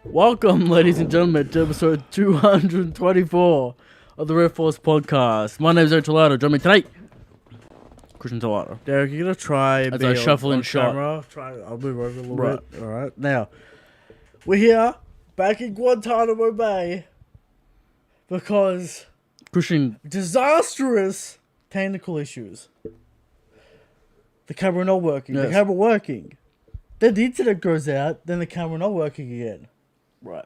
Welcome, ladies and gentlemen, to episode 224 of the Red Force podcast. My name is Eric Tolato. Join me tonight, Christian Tolato. Derek, you're gonna try As I shuffle in shot. camera. I'll move over a little bit. All right. Now, we're here back in Guantanamo Bay because Christian, disastrous technical issues. The camera not working. Yes. The camera working. Then the internet goes out. Then the camera not working again. right.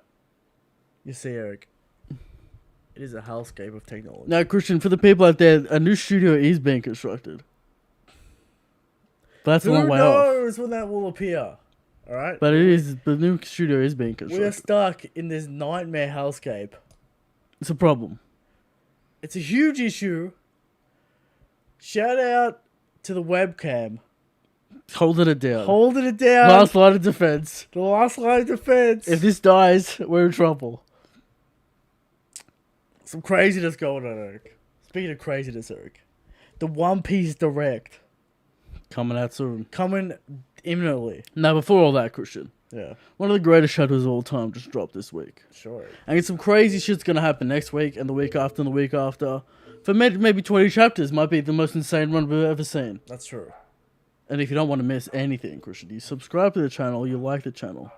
You see, Eric, it is a hellscape of technology. Now, Christian, for the people out there, a new studio is being constructed. But that's a Who long way off. knows when that will appear? All right. But the new studio is being We are constructed. stuck in this nightmare hellscape. It's a problem. It's a huge issue. Shout out to the webcam. Holding it down. Holding it down. Last line of defense. The last line of defense. If this dies, we're in trouble. Some craziness going on, Eric. Speaking of craziness, Eric. The One Piece Direct. Coming out soon. Coming imminently. Now, before all that, Christian, Yeah, one of the greatest shadows of all time just dropped this week. sure. And some crazy shit's gonna happen next week and the week after and the week after. For maybe 20 chapters might be the most insane run we've ever seen. That's true. And if you don't want to miss anything, Christian, you subscribe to the channel, you like the channel,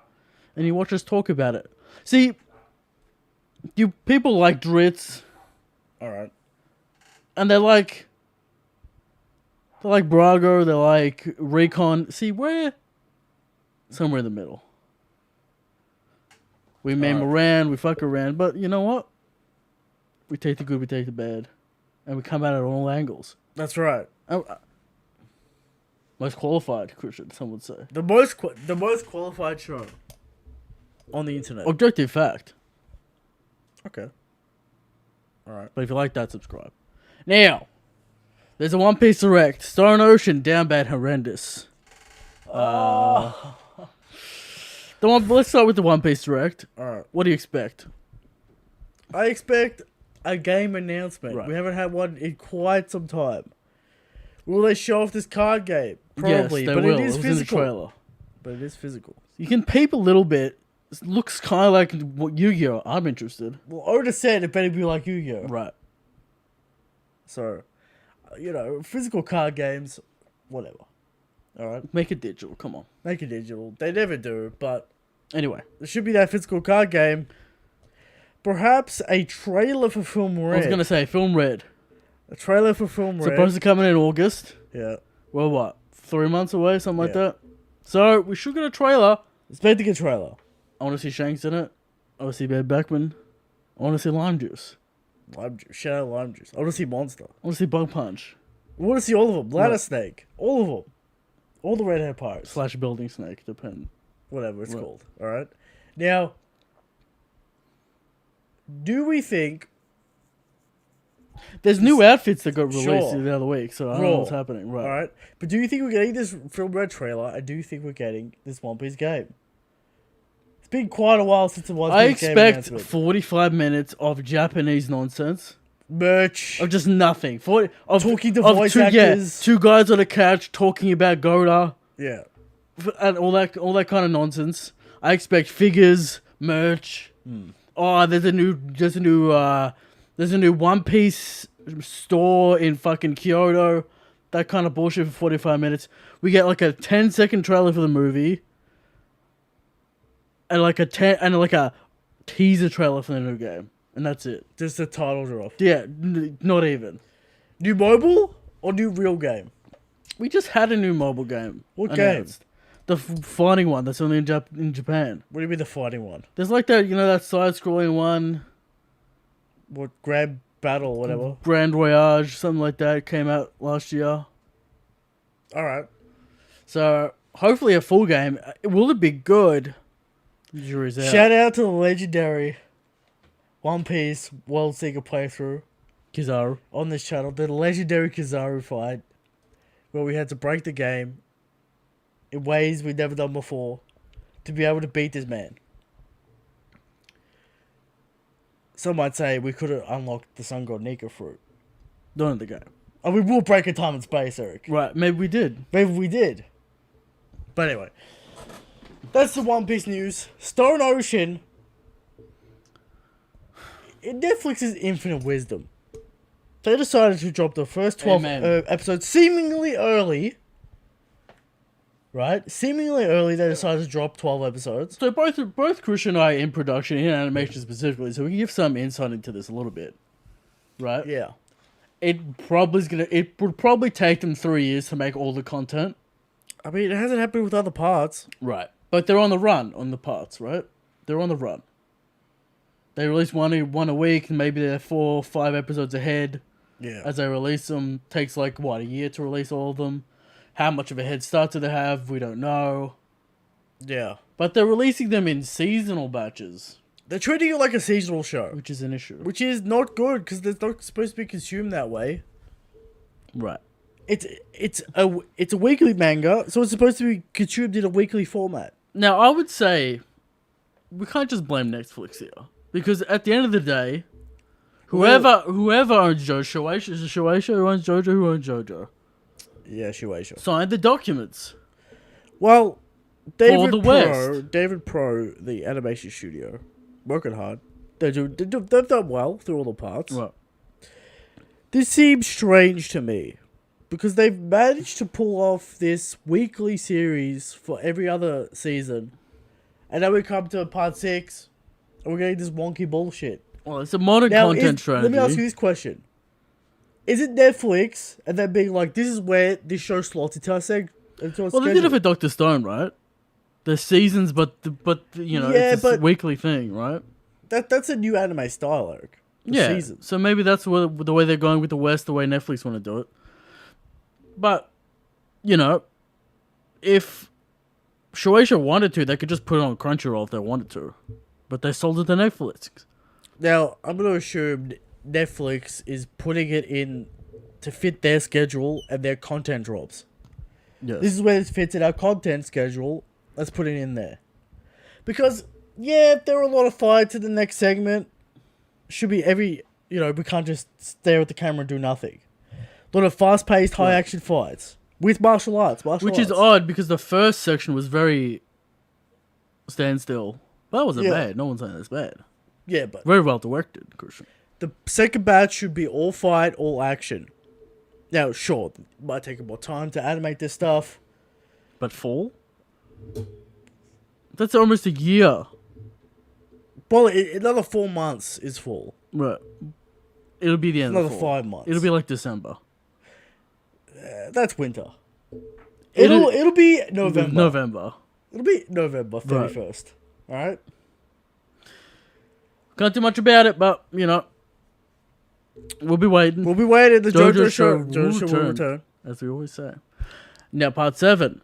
and you watch us talk about it. See, you people like Dritz, Alright. and they're like Brago, they're like Recon. See, we're somewhere in the middle. We meme around, we fuck around, but you know what? We take the good, we take the bad, and we come at it at all angles. That's right. Most qualified, Christian, some would say. The most qualified show on the internet. Objective fact. Okay. Alright. But if you like that, subscribe. Now, there's a One Piece Direct. Star and Ocean, down bad, horrendous. Let's start with the One Piece Direct. Alright. What do you expect? I expect a game announcement. Right. We haven't had one in quite some time. Will they show off this card game? Probably, yes, they but will. it is was in the physical. trailer. But it is physical. You can peep a little bit. It looks kind of like what Yu-Gi-Oh! I'm interested. Well, Oda said it better be like Yu-Gi-Oh! Right. So, physical card games, whatever. Alright? Make it digital. Come on. Make it digital. They never do, but Anyway, there should be that physical card game. Perhaps a trailer for Film Red. I was going to say, Film Red. A trailer for Film Red. Supposed to come in August. Yeah. Well, what? 3 months away? Something like Yeah. that? So, we should get a trailer. It's meant to get a trailer. I want to see Shanks in it. I want to see Bad Backman. I want to see Lime Juice. Lime juice. Shout out Lime Juice. I want to see Monster. I want to see Bug Punch. I want to see all of them. Ladder Right. Snake. All of them. All the red hair pirates. / Building Snake, depend. Whatever it's Right. called. Alright? Now, do we think... There's new outfits that got released Sure. the other week, so I don't know what's happening. Right. Alright? But do you think we're getting this Film Red trailer, and do you think we're getting this One Piece game? It's been quite a while since the One I Piece game expect announcement. 45 minutes of Japanese nonsense. Merch. Of just nothing. Talking to voice actors. Two guys on a couch talking about Goda Yeah. and all that kind of nonsense. I expect figures, merch. Oh, there's a new One Piece store in fucking Kyoto. That kind of bullshit for 45 minutes. We get like a 10-second trailer for the movie. And like a teaser trailer for the new game. And that's it. Just the title drop. Yeah, not even. New mobile or new real game? We just had a new mobile game. What announced. The fighting one that's only in Japan. What do you mean the fighting one? There's like that side-scrolling one, What, Grand Battle or whatever? Grand Voyage, something like that, came out last year. Alright. So, hopefully a full game. Will it be good? Jury's out. Shout out to the legendary One Piece World Seeker playthrough Kizaru. on this channel. The legendary Kizaru fight, where we had to break the game in ways we've never done before to be able to beat this man. Some might say we could have unlocked the Sun God Nika fruit. Not in the game. And we will break in time and space, Eric. Right, maybe we did. Maybe we did. But anyway, that's the One Piece news. Stone Ocean in Netflix's infinite wisdom, they decided to drop the first 12 episodes seemingly early. Right? Seemingly early, they decided to drop 12 episodes. So both Chris and I are in production, in animation specifically, so we can give some insight into this a little bit. Right? Yeah. It would probably take them 3 years to make all the content. I mean, it hasn't happened with other parts. Right. But they're on the run on the parts, right? They're on the run. They release one a week, and maybe they're 4 or 5 episodes ahead. Yeah. As they release them. Takes like, what, a year to release all of them? How much of a head start do they have? We don't know. Yeah. But they're releasing them in seasonal batches. They're treating it like a seasonal show. Which is an issue. Which is not good, because they're not supposed to be consumed that way. Right. It's a weekly manga, so it's supposed to be consumed in a weekly format. Now, I would say we can't just blame Netflix here. Because at the end of the day, whoever owns Shueisha, is it Shueisha who owns JoJo? Who owns JoJo? Yeah, Shueisha. Signed the documents. Well, David West. Pro, the animation studio, working hard. They've done well through all the parts. Right. This seems strange to me, because they've managed to pull off this weekly series for every other season, and then we come to part 6, and we're getting this wonky bullshit. Well, it's a modern content strategy. Let me ask you this question. Is it Netflix, and then being like, this is where this show slots into our Well, they did it for Dr. Stone, right? The seasons, but you know, it's a weekly thing, right? That's a new anime style, Eric. Seasons. So maybe that's the way they're going with the West, the way Netflix want to do it. But, you know, if Shueisha wanted to, they could just put it on Crunchyroll if they wanted to. But they sold it to Netflix. Now, I'm going to assume Netflix is putting it in to fit their schedule and their content drops. Yes. This is where it fits in our content schedule. Let's put it in there. Because, yeah, there are a lot of fights in the next segment. Should be we can't just stare at the camera and do nothing. A lot of fast-paced, high-action fights. With martial arts. Which is odd, because the first section was very standstill. That wasn't bad. No one's saying that's bad. Yeah, but... Very well directed, Christian. The second batch should be all fight, all action. Now, sure, it might take more time to animate this stuff. But fall? That's almost a year. Well, another 4 months is fall. Right. It'll be the end of the fall. Another 5 months. It'll be like December. That's winter. It'll be November. It'll be November 31st. Right. Alright? Can't do much about it, but, you know, we'll be waiting. The JoJo show will return. As we always say. Now, part 7.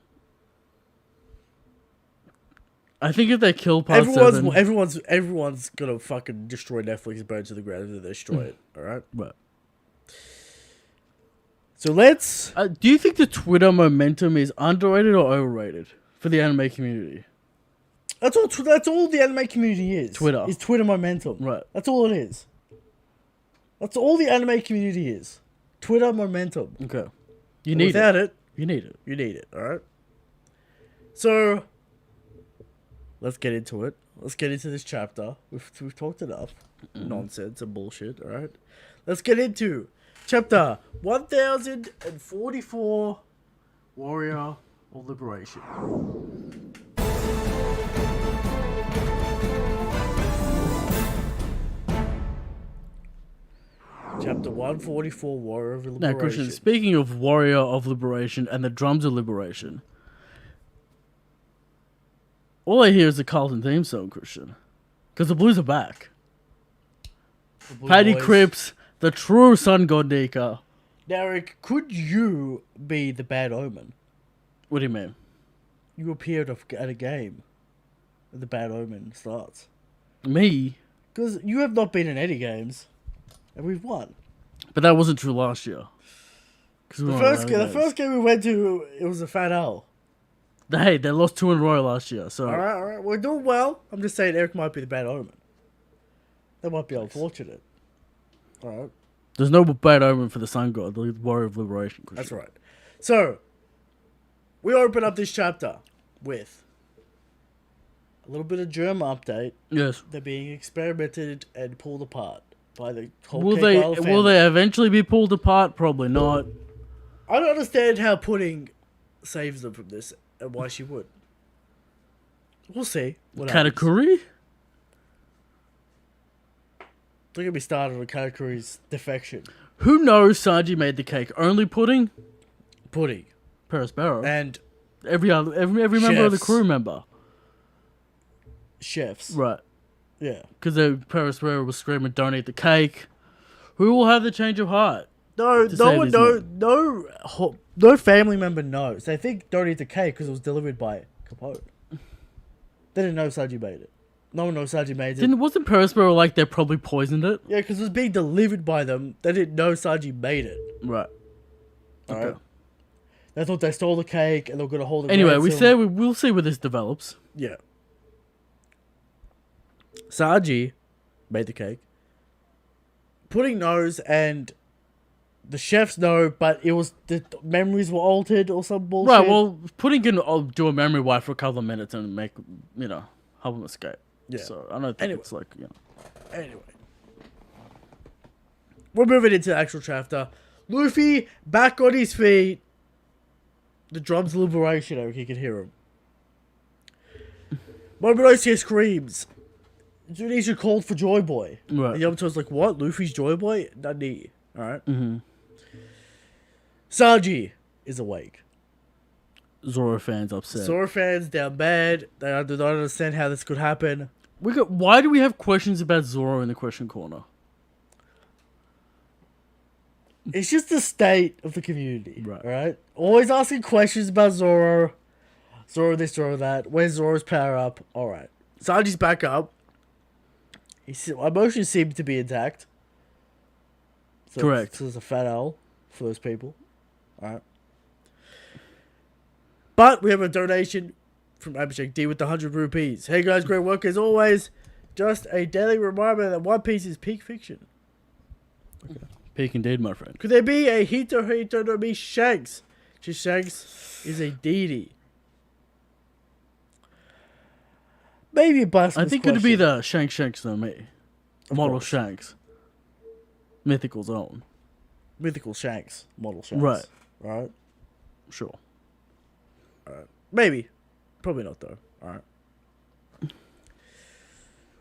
I think if they kill part 7... Everyone's gonna fucking destroy Netflix and burn to the ground if they destroy it. Alright? Right. So let's... do you think the Twitter momentum is underrated or overrated for the anime community? That's all the anime community is. Twitter. Is Twitter momentum. Right. That's all it is. That's all the anime community is. Twitter momentum. Okay. You need it. You need it. You need it, alright? So, let's get into it. Let's get into this chapter. We've talked enough nonsense and bullshit, alright? Let's get into chapter 1044, Warrior of Liberation. Chapter 144, Warrior of Liberation. Now, Christian, speaking of Warrior of Liberation and the Drums of Liberation, all I hear is the Carlton theme song, Christian. Because the Blues are back. Paddy Cripps, the true sun god Nika. Derek, could you be the Bad Omen? What do you mean? You appeared at a game. The Bad Omen starts. Me? Because you have not been in any games. And we've won. But that wasn't true last year. The first game we went to, it was a fat L. Hey, they lost 2 in a row last year. So Alright. We're doing well. I'm just saying Eric might be the Bad Omen. That might be unfortunate. Alright. There's no bad omen for the sun god, the Warrior of Liberation, Christian. That's right. So, we open up this chapter with a little bit of germ update. Yes. They're being experimented and pulled apart. by the whole Will Cake they Island will family. they eventually be pulled apart? Probably not. I don't understand how Pudding saves them from this and why she would. We'll see. What happens. Katakuri? Don't get me started on Katakuri's defection. Who knows Sanji made the cake? Only Pudding? Pudding. Perospero. And Every member of the Chefs. crew member. chefs. Right. Yeah. Because Perospero was screaming, don't eat the cake. Who will have the change of heart? No, To no save one, these no family member knows. They think don't eat the cake because it was delivered by Capote. They didn't know Sanji made it. No one knows Sanji made it. Wasn't Perospero like they probably poisoned it? Yeah, because it was being delivered by them. They didn't know Sanji made it. Right. Alright. They thought they stole the cake and they were going to hold it. Anyway, ransom. we'll see where this develops. Yeah. Sanji made the cake. Pudding knows and the chefs know, but it was the memories were altered or some bullshit. Right, well, Pudding can do a memory wipe for a couple of minutes and make, help him escape. Yeah. So, I don't think it's like, Anyway. We're moving into the actual chapter. Luffy back on his feet. The drums of liberation, Eric, you can hear him. Momonosuke screams. Tunisia called for Joy Boy. Right. And Yamato's like, what? Luffy's Joy Boy? Nani. Alright. Mm-hmm. Sanji is awake. Zoro fans upset. Zoro fans down bad. They do not understand how this could happen. Why do we have questions about Zoro in the question corner? It's just the state of the community. Right. Right? Always asking questions about Zoro. Zoro this, Zoro that. Where's Zoro's power up? Alright. Sanji's back up. His emotions seem to be intact. So Correct. So there's a fat L for those people. Alright. But we have a donation from Abhishek D with the 100 rupees. Hey guys, great work as always. Just a daily reminder that One Piece is peak fiction. Peak indeed, my friend. Could there be a Hito no Mi Shanks? Just Shanks is a deity. Maybe a blasphemous I think it would be question. the Shanks no me. Model course. Shanks. Mythical Zone. Mythical Shanks. Model Shanks. Right. Right? Sure. Maybe. Probably not though. Alright.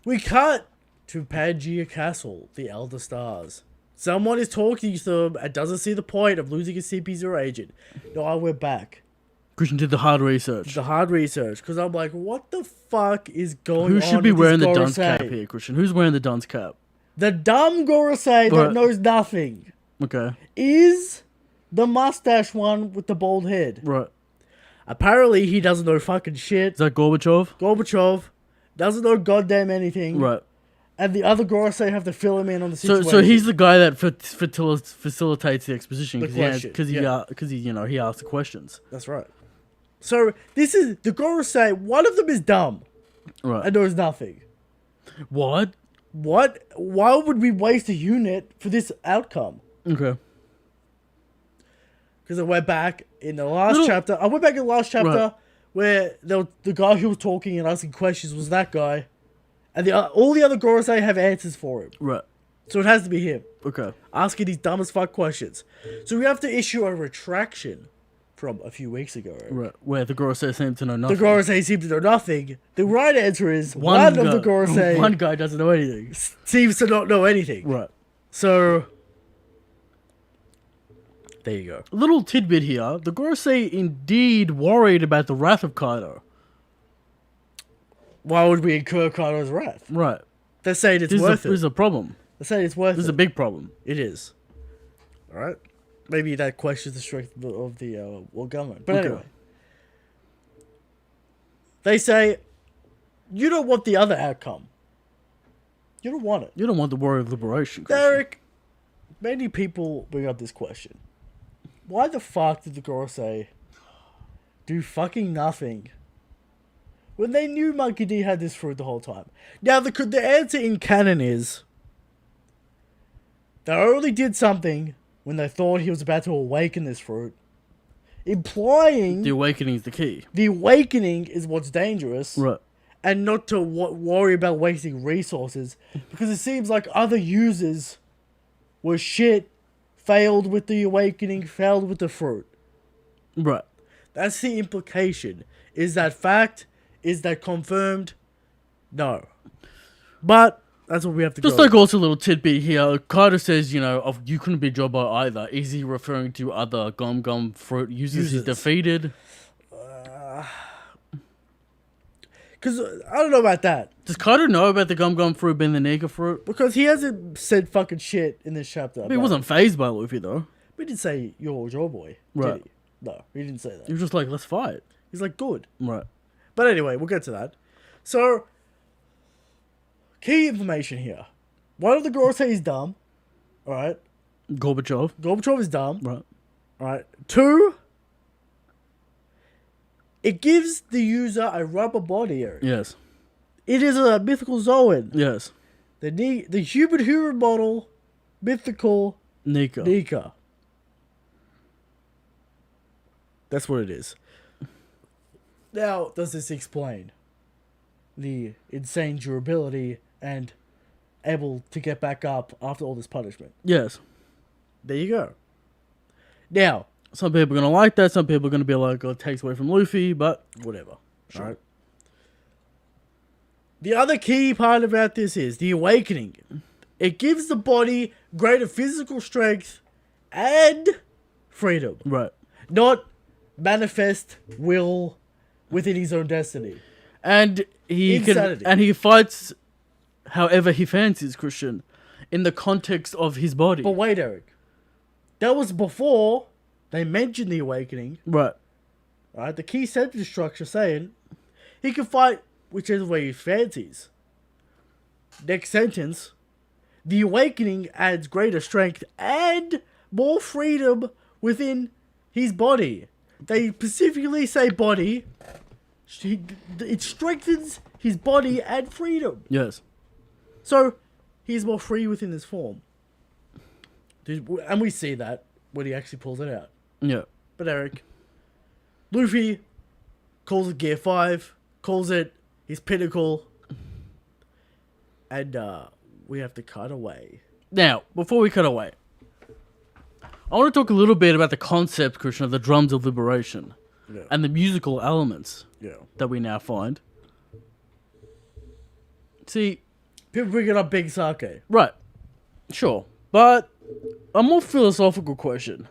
We cut to Pangaea Castle, the Elder Stars. Someone is talking to them and doesn't see the point of losing a CP0 agent. No, we're back. Christian did the hard research. The hard research. Because I'm like, what the fuck is going on? Who should be with wearing this the dunce Gorosei? cap here, Christian? Who's wearing the dunce cap? The dumb Gorosei that But- knows nothing Okay. is the mustache one with the bald head. Right. Apparently, he doesn't know fucking shit. Is that Gorbachev? Gorbachev doesn't know goddamn anything. Right. And the other Gorosei have to fill him in on the situation. So he's the guy that facilitates the exposition The question, because yeah. he asks the questions. That's right. So this is the Gorosei. One of them is dumb Right. and knows nothing. What? What? Why would we waste a unit for this outcome? Okay. Because I went back in the last chapter. I went back in the last chapter Right. where the guy who was talking and asking questions was that guy, and all the other Gorosei have answers for him. Right. So it has to be him Okay. asking these dumb as fuck questions. So we have to issue a retraction from a few weeks ago. Right. Where the Gorosei seem to know The nothing. Gorosei seem to know nothing. The right answer is one of the Gorosei One guy doesn't know anything. seems to not know anything. Right. So there you go. A little tidbit here. The Gorosei indeed worried about the wrath of Kaido. Why would we incur Kaido's wrath? Right. They're saying it's worth This is it. a problem. They're saying it's worth This is it. a big problem. It is. Alright. Maybe that questions the strength of the world government. But Okay. anyway. They say, you don't want the other outcome. You don't want it. You don't want the war of liberation, Christian. Derek, many people bring up this question. Why the fuck did the Gorosei do fucking nothing when they knew Monkey D had this fruit the whole time? Now, the answer in canon is they only did something when they thought he was about to awaken this fruit, implying The awakening is the key. the awakening is what's dangerous, Right. and not to worry about wasting resources, because it seems like other users were shit, failed with the awakening, failed with the fruit. Right. That's the implication. Is that fact? Is that confirmed? No. But that's what we have to Just go like with. also a little tidbit here. Carter says, you couldn't be jobbed by either. Is he referring to other Gum Gum fruit users he's defeated? Because I don't know about that. Does Carter know about the Gum Gum fruit being the Nika fruit? Because he hasn't said fucking shit in this chapter. He wasn't phased by Luffy, though. We didn't say you're your boy, Right. did he? No, he didn't say that. He was just like, let's fight. He's like, good. Right. But anyway, we'll get to that. So, key information here. One of the girls say he's dumb. Alright. Gorbachev. Gorbachev is dumb. Right. Alright. 2, it gives the user a rubber body area. Yes. It is a mythical Zoan. Yes. The human model, mythical Nika. Nika. That's what it is. Now, does this explain the insane durability and able to get back up after all this punishment? Yes. There you go. Now, Some people are going to like that. Some people are going to be like, oh, it takes away from Luffy, but whatever. Sure. Alright. The other key part about this is the awakening. It gives the body greater physical strength and freedom. Right. Not manifest will within his own destiny. And he fights however he fancies, Christian, in the context of his body. But wait, Eric. That was before they mentioned the awakening. Right. Right? The key sentence structure saying he can fight whichever way he fancies. Next sentence. The awakening adds greater strength and more freedom within his body. They specifically say body. It strengthens his body and freedom. Yes. So, he's more free within his form. And we see that when he actually pulls it out. Yeah. But Eric, Luffy calls it Gear 5, calls it his pinnacle, and we have to cut away. Now, before we cut away, I want to talk a little bit about the concept, Christian, of the drums of liberation. Yeah. And the musical elements Yeah. that we now find. See, People bringing up Big Sake. right, sure, but a more philosophical question.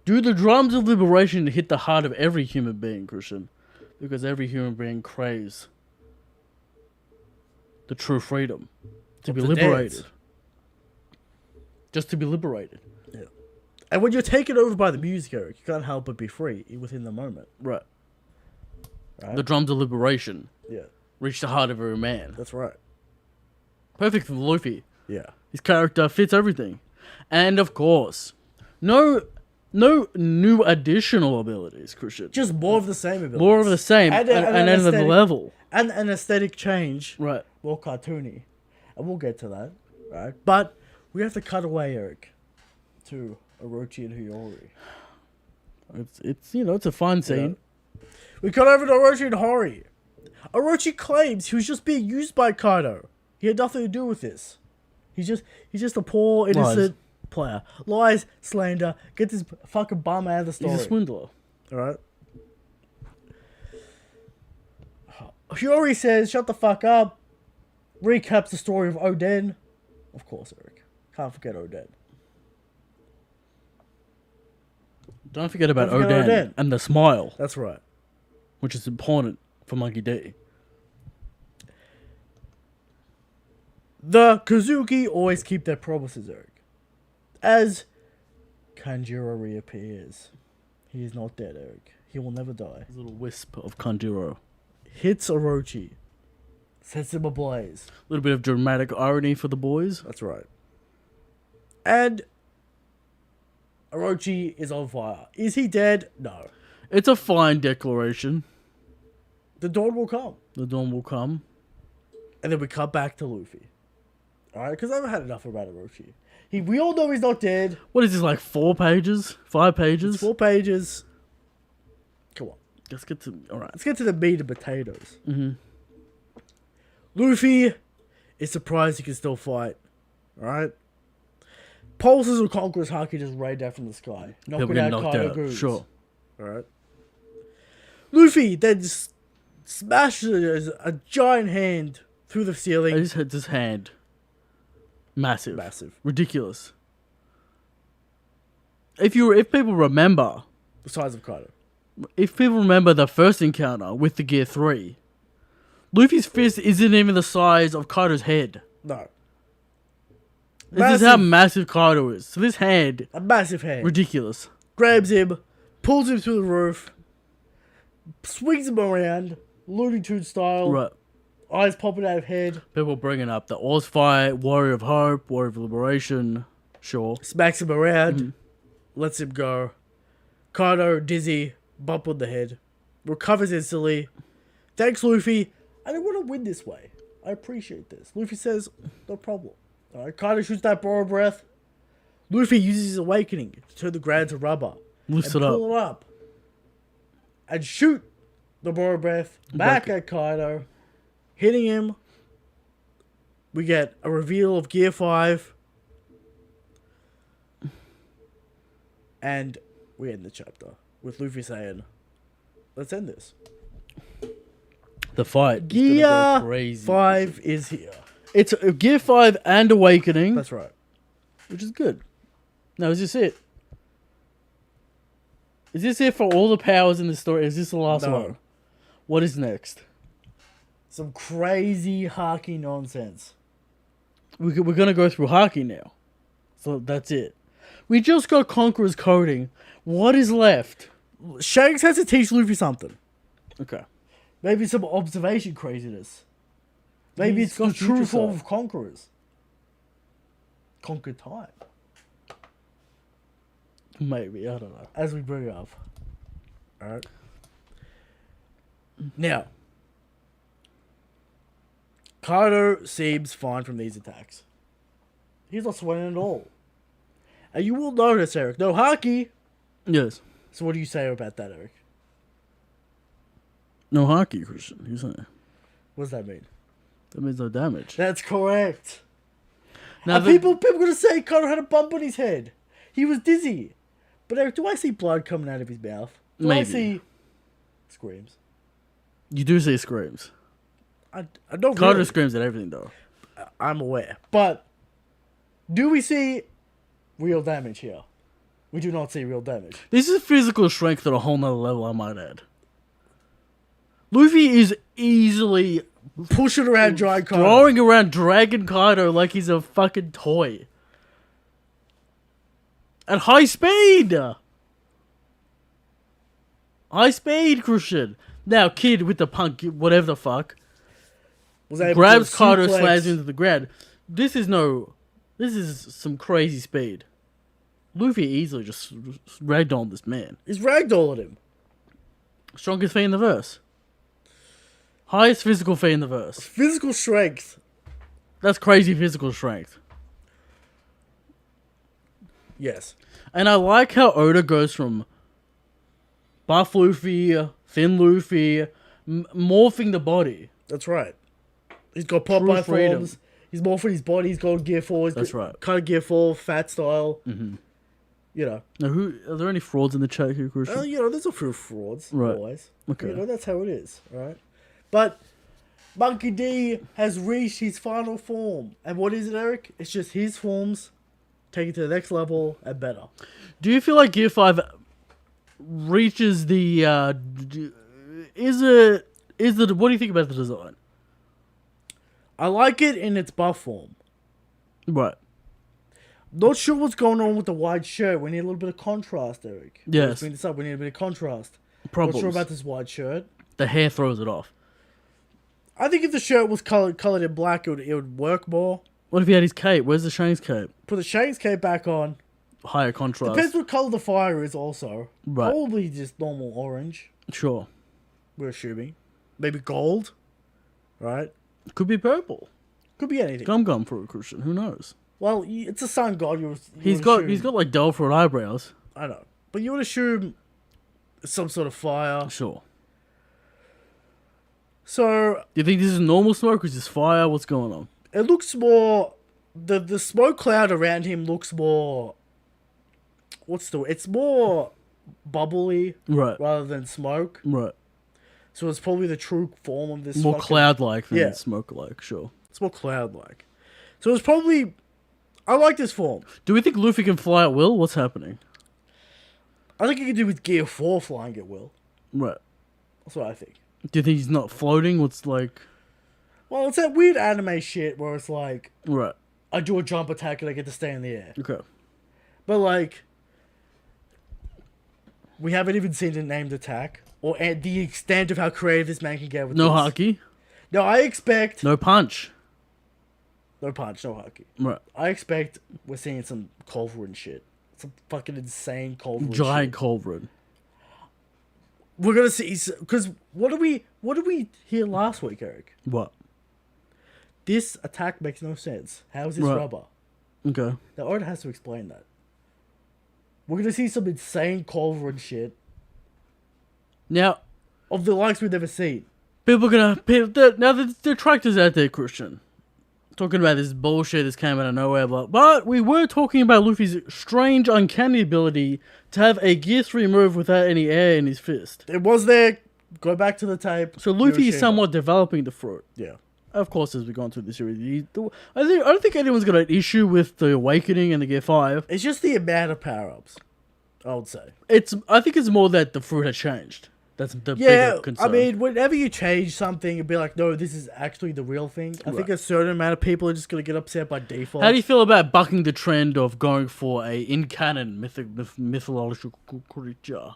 Do the drums of liberation hit the heart of every human being, Christian? Because every human being craves the true freedom to be the liberated. dance. Just to be liberated. Yeah. And when you're taken over by the music, Eric, you can't help but be free within the moment. Right. Right? The drums of liberation Yeah, reach the heart of every man. that's right. Perfect for Luffy. Yeah. His character fits everything. And of course, no new additional abilities, Christian. Just more of the same abilities. More of the same. And then the aesthetic- level. And an aesthetic change. Right. More cartoony. And we'll get to that. Right? But we have to cut away, Eric, to Orochi and Hiyori. It's a fun scene. We cut over to Orochi and Hori. Orochi claims he was just being used by Kaido. He had nothing to do with this. He's just a poor, innocent player. Lies, slander, get this fucking bum out of the story. He's a swindler. Alright? Hiyori says, shut the fuck up. Recaps the story of Oden. Of course, Eric. Can't forget Oden. Don't forget about Don't forget Oden Oden. and the smile, That's right. which is important for Monkey D. The Kazuki always keep their promises, Eric. As Kanjiro reappears. He is not dead, Eric. He will never die. His little wisp of Kanjuro. Hits Orochi. Sets him ablaze. A little bit of dramatic irony for the boys. That's right. And Orochi is on fire. Is he dead? No. It's a fine declaration. The dawn will come. The dawn will come. And then we cut back to Luffy. Alright, because I've had enough about Orochi. We all know he's not dead. What is this, like 4 pages? 5 pages? It's 4 pages. Come on. Let's get to alright. Let's get to the meat and potatoes. Mm-hmm. Luffy is surprised he can still fight. Alright? Pulses of Conqueror's Haki just rain down from the sky. Knocking out Kaido Goons. Sure. Alright? Luffy then smashes a giant hand through the ceiling. I just had this hand. Massive. Ridiculous. If people remember, The size of Kaido. if people remember the first encounter with the Gear 3, Luffy's fist isn't even the size of Kaido's head. No. This is how massive Kaido is. So this hand, A massive hand. ridiculous. Grabs him, pulls him through the roof, swings him around, Looney Tunes style. Right. Eyes popping out of head. People bringing up the Oz fight, Warrior of Hope, Warrior of Liberation. Sure. Smacks him around. Lets him go. Kaido, dizzy, bump on the head. Recovers instantly. Thanks, Luffy. I don't want to win this way. I appreciate this. Luffy says, no problem. Alright, Kaido shoots that borrow breath. Luffy uses his awakening to turn the ground to rubber. Lifts and it pull it up. And shoot the borrow breath back at Kaido. Hitting him. We get a reveal of Gear 5. And we end the chapter with Luffy saying, let's end this. The fight. Gear 5 is here. It's a Gear 5 and Awakening. That's right. Which is good. Now, is this it? Is this it for all the powers in the story? Is this the last one? What is next? Some crazy Haki nonsense. We're going to go through Haki now. So that's it. We just got Conqueror's coding. What is left? Shanks has to teach Luffy something. Okay. Maybe some observation craziness. Maybe it's the true form of Conquerors. Conquer time. Maybe, I don't know. As we bring it up. Alright. Now. Kaido seems fine from these attacks. He's not sweating at all. And you will notice, Eric, no Haki. Yes. So what do you say about that, Eric? No Haki, Christian. You saying? What does that mean? That means no damage. That's correct. Now and people gonna say Kaido had a bump on his head. He was dizzy. But Eric, do I see blood coming out of his mouth? Do I see screams? You do see screams. I don't Kaido really. screams at everything, though. I'm aware. But do we see real damage here? We do not see real damage. This is physical strength at a whole nother level, I might add. Luffy is easily pushing around giant Kaido. Throwing around Dragon Kaido like he's a fucking toy. At high speed! High speed, Christian. Now, Kid with the punk, whatever the fuck, grabs Kaido, slams into the ground. This is some crazy speed. Luffy easily just ragdolled this man. He's ragdolling him. Strongest feat in the verse. Highest physical feat in the verse. Physical strength. That's crazy physical strength. Yes. And I like how Oda goes from buff Luffy, thin Luffy, morphing the body. That's right. He's got Popeye forms. He's morphing his body. He's got Gear 4. That's right. Kind of Gear 4, fat style. Mm-hmm. You know. Now, are there any frauds in the chat here, Christian? You know, there's a few frauds. Right. Always. Okay. You know, that's how it is. Right. But Monkey D has reached his final form. And what is it, Eric? It's just his forms taken to the next level and better. Do you feel like Gear 5 reaches the... what do you think about the design? I like it in its buff form. Right. Not sure what's going on with the white shirt. We need a little bit of contrast, Eric. Yes. We need a bit of contrast. Problems. Not sure about this white shirt. The hair throws it off. I think if the shirt was colored in black, it would work more. What if he had his cape? Where's the Shanks cape? Put the Shanks cape back on. Higher contrast. Depends what color the fire is also. Right. Probably just normal orange. Sure. We're assuming. Maybe gold. Right? Could be purple. Could be anything. Gum for a Christian. Who knows? Well, it's a sun god. He's got like Delphrid eyebrows. I know. But you would assume some sort of fire. Sure. So Do you think this is normal smoke or is this fire? What's going on? it looks more. The smoke cloud around him looks more. It's more bubbly Right. rather than smoke. Right. So it's probably the true form of this. More cloud-like than Yeah. smoke-like, sure. It's more cloud-like. So it's probably. I like this form. Do we think Luffy can fly at will? What's happening? I think you can do with Gear 4 flying at will. Right. That's what I think. Do you think he's not floating? What's like... Well, it's that weird anime shit where it's like, Right. I do a jump attack and I get to stay in the air. Okay. But like, we haven't even seen a named attack or at the extent of how creative this man can get with No this. haki? No, I expect No punch? no punch, no hockey. Right. I expect we're seeing some Culverin shit, some fucking insane Culverin Giant shit. culverin. We're gonna see because what did we hear last week, Eric? What? This attack makes no sense. How is this Right. rubber? Okay. The art has to explain that. We're gonna see some insane Culverin shit Now, of the likes we've never seen. now the tractors out there, Christian. Talking about this bullshit that's came out of nowhere, but we were talking about Luffy's strange, uncanny ability to have a Gear 3 move without any air in his fist. It was there. Go back to the tape. So Luffy is Hiroshima. somewhat developing the fruit. Yeah. Of course, as we've gone through the series, I don't think anyone's got an issue with the Awakening and the Gear 5. It's just the amount of power-ups, I would say. I think it's more that the fruit has changed. That's the Yeah, bigger concern. I mean, whenever you change something, it'd be like, no, this is actually the real thing. I think Right. a certain amount of people are just going to get upset by default. How do you feel about bucking the trend of going for a in-canon mythological creature?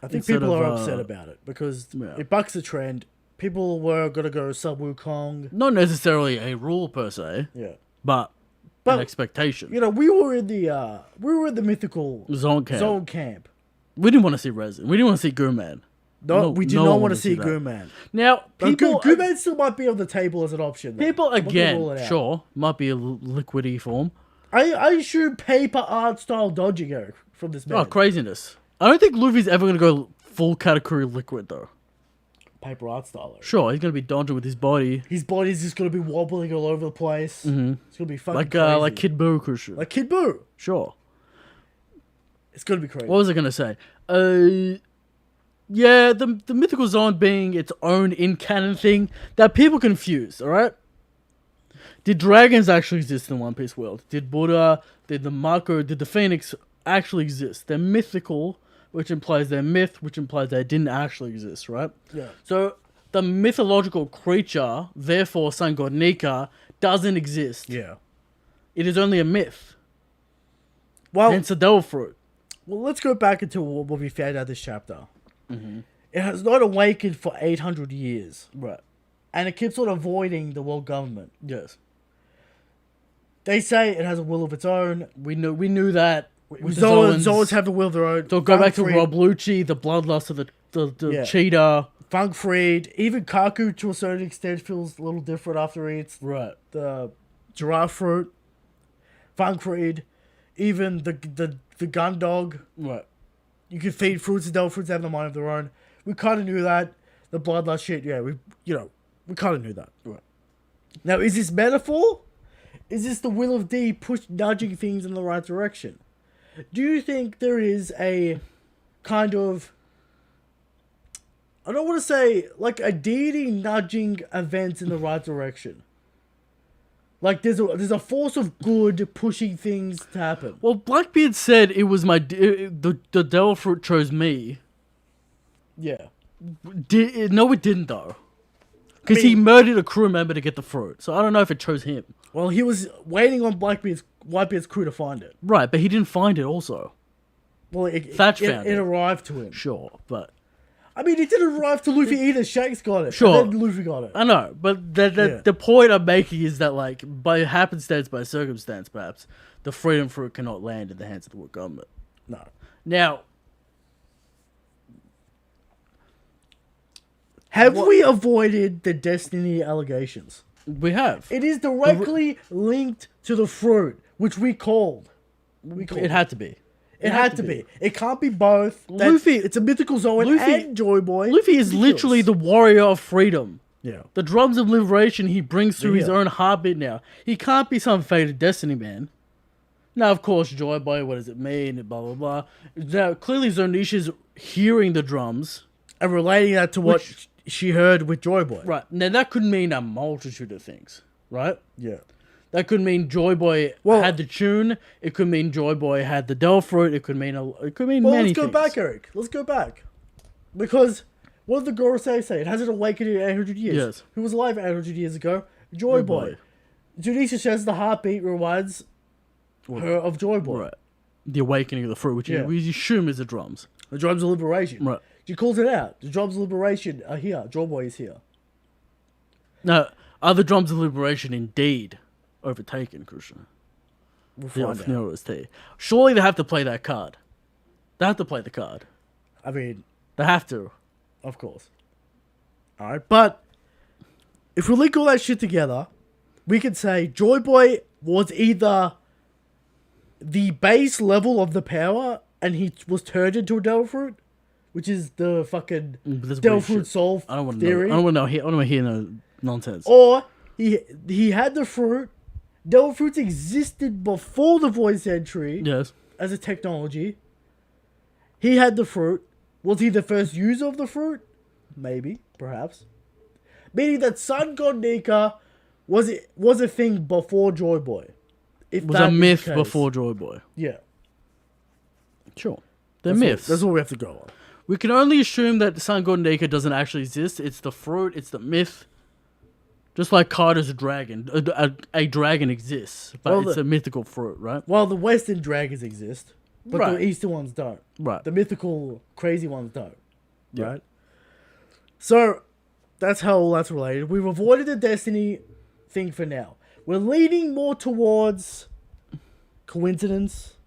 I think instead people of, are upset about it because yeah. it bucks the trend. People were going to go Sub Wukong. Not necessarily a rule per se, Yeah. but But, an expectation. you know, we were in the mythical Zone camp. zone camp. We didn't want to see Resin. We didn't want to see Gooman. No, we did no not one want to would see see that. Gooman. Now, people, Gooman still might be on the table as an option. though. people I'm not gonna rule again, it out. sure, might be a liquidy form. I assume paper art style dodging, Eric, from this man. Oh, craziness! I don't think Luffy's ever gonna go full category liquid though. Paper art style. Eric. Sure, he's gonna be dodging with his body, His body's just gonna be wobbling all over the place. Mm-hmm. It's gonna be fucking crazy. like Kid Buu Christian. Like Kid Buu. Sure. It's gonna be crazy. What was I gonna say? Yeah, the mythical zone being its own in-canon thing that people confuse, alright? Did dragons actually exist in One Piece world? Did Buddha, did the Mako, did the Phoenix actually exist? They're mythical, which implies they're myth, which implies they didn't actually exist, right? Yeah. So, the mythological creature, therefore Sun God Nika, doesn't exist. Yeah. It is only a myth. Well, Hence the devil fruit. well, let's go back into what we found out this chapter. Mm-hmm. It has not awakened for 800 years, Right. and it keeps on avoiding the world government. Yes. They say it has a will of its own. We knew that. With the Zoans have a will of their own. So go back to Funk-Fried- Rob Lucci, the bloodlust of the Yeah. cheetah. Funk-Fried, even Kaku to a certain extent feels a little different after he eats Right. the giraffe fruit. Funk-Fried, even the gun dog. Right. You can feed fruits and devil fruits have a mind of their own. We kind of knew that. The bloodlust shit, yeah, we kind of knew that. Right. Now, is this metaphor? Is this the will of D nudging things in the right direction? Do you think there is a kind of, I don't want to say like a deity nudging events in the right direction? Like there's a force of good pushing things to happen. Well, Blackbeard said it was the devil fruit chose me. Yeah. No, it didn't though. Because he murdered a crew member to get the fruit. So I don't know if it chose him. Well, he was waiting on Whitebeard's crew to find it. Right, but he didn't find it also. Well, Thatch found it it. arrived to him. Sure, but... I mean, it didn't arrive to Luffy either. Shanks got it. Sure. And then Luffy got it. I know, but the point I'm making is that, like, by happenstance, by circumstance, perhaps, the freedom fruit cannot land in the hands of the world government. No. Now... Have we avoided the Destiny allegations? We have. It is directly linked to the fruit, which we called. It had to be. It had to be. It can't be both. Luffy- It's a mythical zone Luffy- and Joy Boy. Luffy is literally the warrior of freedom. Yeah. The drums of liberation he brings through his Yeah. own heartbeat now. He can't be some faded destiny man. Now, of course, Joy Boy, what does it mean? Blah, blah, blah. Now, clearly Zonisha's hearing the drums. And relating that to what Which- she heard with Joy Boy. Right. Now, that could mean a multitude of things, right? Yeah. That could mean Joy Boy Well- had the tune. It could mean Joy Boy had the Del Fruit. It could mean Well, many let's go things. back, Eric. Let's go back. Because what did the Gorosei say? It hasn't awakened in 800 years. Yes. Who was alive 800 years ago? Joy Boy. Zunisha says the heartbeat reminds her of Joy Boy. Right. The awakening of the fruit, which Yeah. we assume is the drums. The drums of liberation. Right. She calls it out. The drums of liberation are here. Joy Boy is here. Now, are the drums of liberation indeed overtaken, Christian? We'll The find out. OST. Surely they have to play that card. They have to play the card. I mean, They have to. of course. Alright, but if we link all that shit together, we can say Joy Boy was either the base level of the power and he was turned into a Devil Fruit, which is the fucking But that's Devil weird Fruit shit. Soul I don't want to know. theory. I don't want to hear no nonsense. Or he had the fruit. Devil Fruits existed before the voice entry Yes. as a technology. He had the fruit. Was he the first user of the fruit? Maybe, perhaps. Meaning that Sun God Nika was a thing before Joy Boy. If It was that a is the myth case. before Joy Boy. Yeah. Sure. They're That's myths. That's all we have to go on. We can only assume that Sun God Nika doesn't actually exist. It's the fruit. It's the myth. Just like Carter's dragon. A dragon exists, but Well, it's the- a mythical fruit, right? Well, the Western dragons exist, but Right. the Eastern ones don't. Right. The mythical, crazy ones don't. Yeah. Right? So, that's how all that's related. We've avoided the Destiny thing for now. We're leaning more towards coincidence,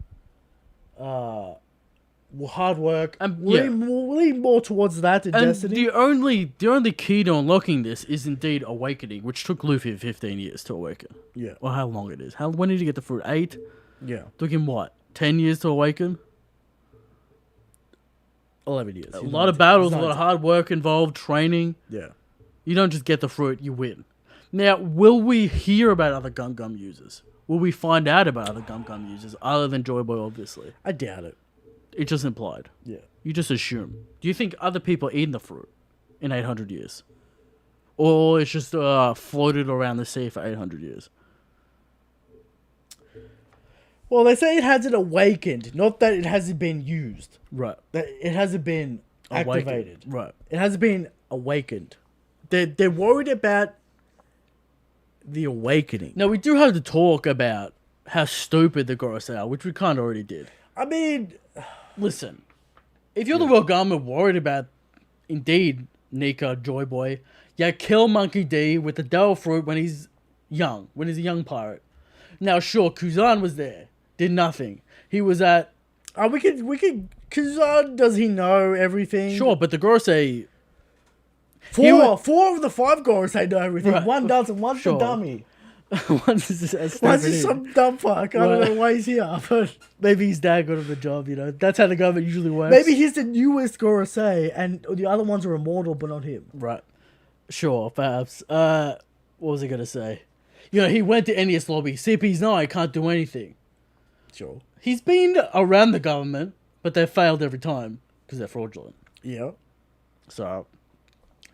hard work. We're yeah. leaning more towards that than And Destiny. the only key to unlocking this is indeed awakening, which took Luffy 15 years to awaken. Yeah. Or how long it is. When did he get the fruit? 8? Yeah. Took him what? 10 years to awaken? 11 years. A lot of battles, a lot of hard work involved, training. Yeah. You don't just get the fruit, you win. Now, will we hear about other Gum Gum users? Will we find out about other Gum Gum users, other than Joy Boy, obviously? I doubt it. It's just implied. Yeah. You just assume. Do you think other people eaten the fruit in 800 years? Or it's just floated around the sea for 800 years? Well, they say it hasn't awakened, not that it hasn't been used. Right. That it hasn't been Awakened. activated. Right. It hasn't been awakened. They're worried about the awakening. Now, we do have to talk about how stupid the Gorosei are, which we kind of already did. I mean, Listen, if you're the world government worried about, indeed, Nika, Joy Boy, yeah, kill Monkey D with the Devil Fruit when he's young, when he's a young pirate. Now, sure, Kuzan was there, did nothing. He was at... we could, Kuzan, does he know everything? Sure, but the Gorosei... Four of the 5 Gores, they know everything. Right. One doesn't, one's Sure. a dummy. One's just One's just some dumb fuck. I don't Right. know why he's here, but Maybe his dad got him the job, you know. That's how the government usually works. maybe he's the newest Gorosei, and the other ones are immortal, but not him. Right. Sure, perhaps. What was I going to say? You know, he went to NES lobby. CP's no, I can't do anything. Sure. He's been around the government, but they've failed every time because they're fraudulent. Yeah. So,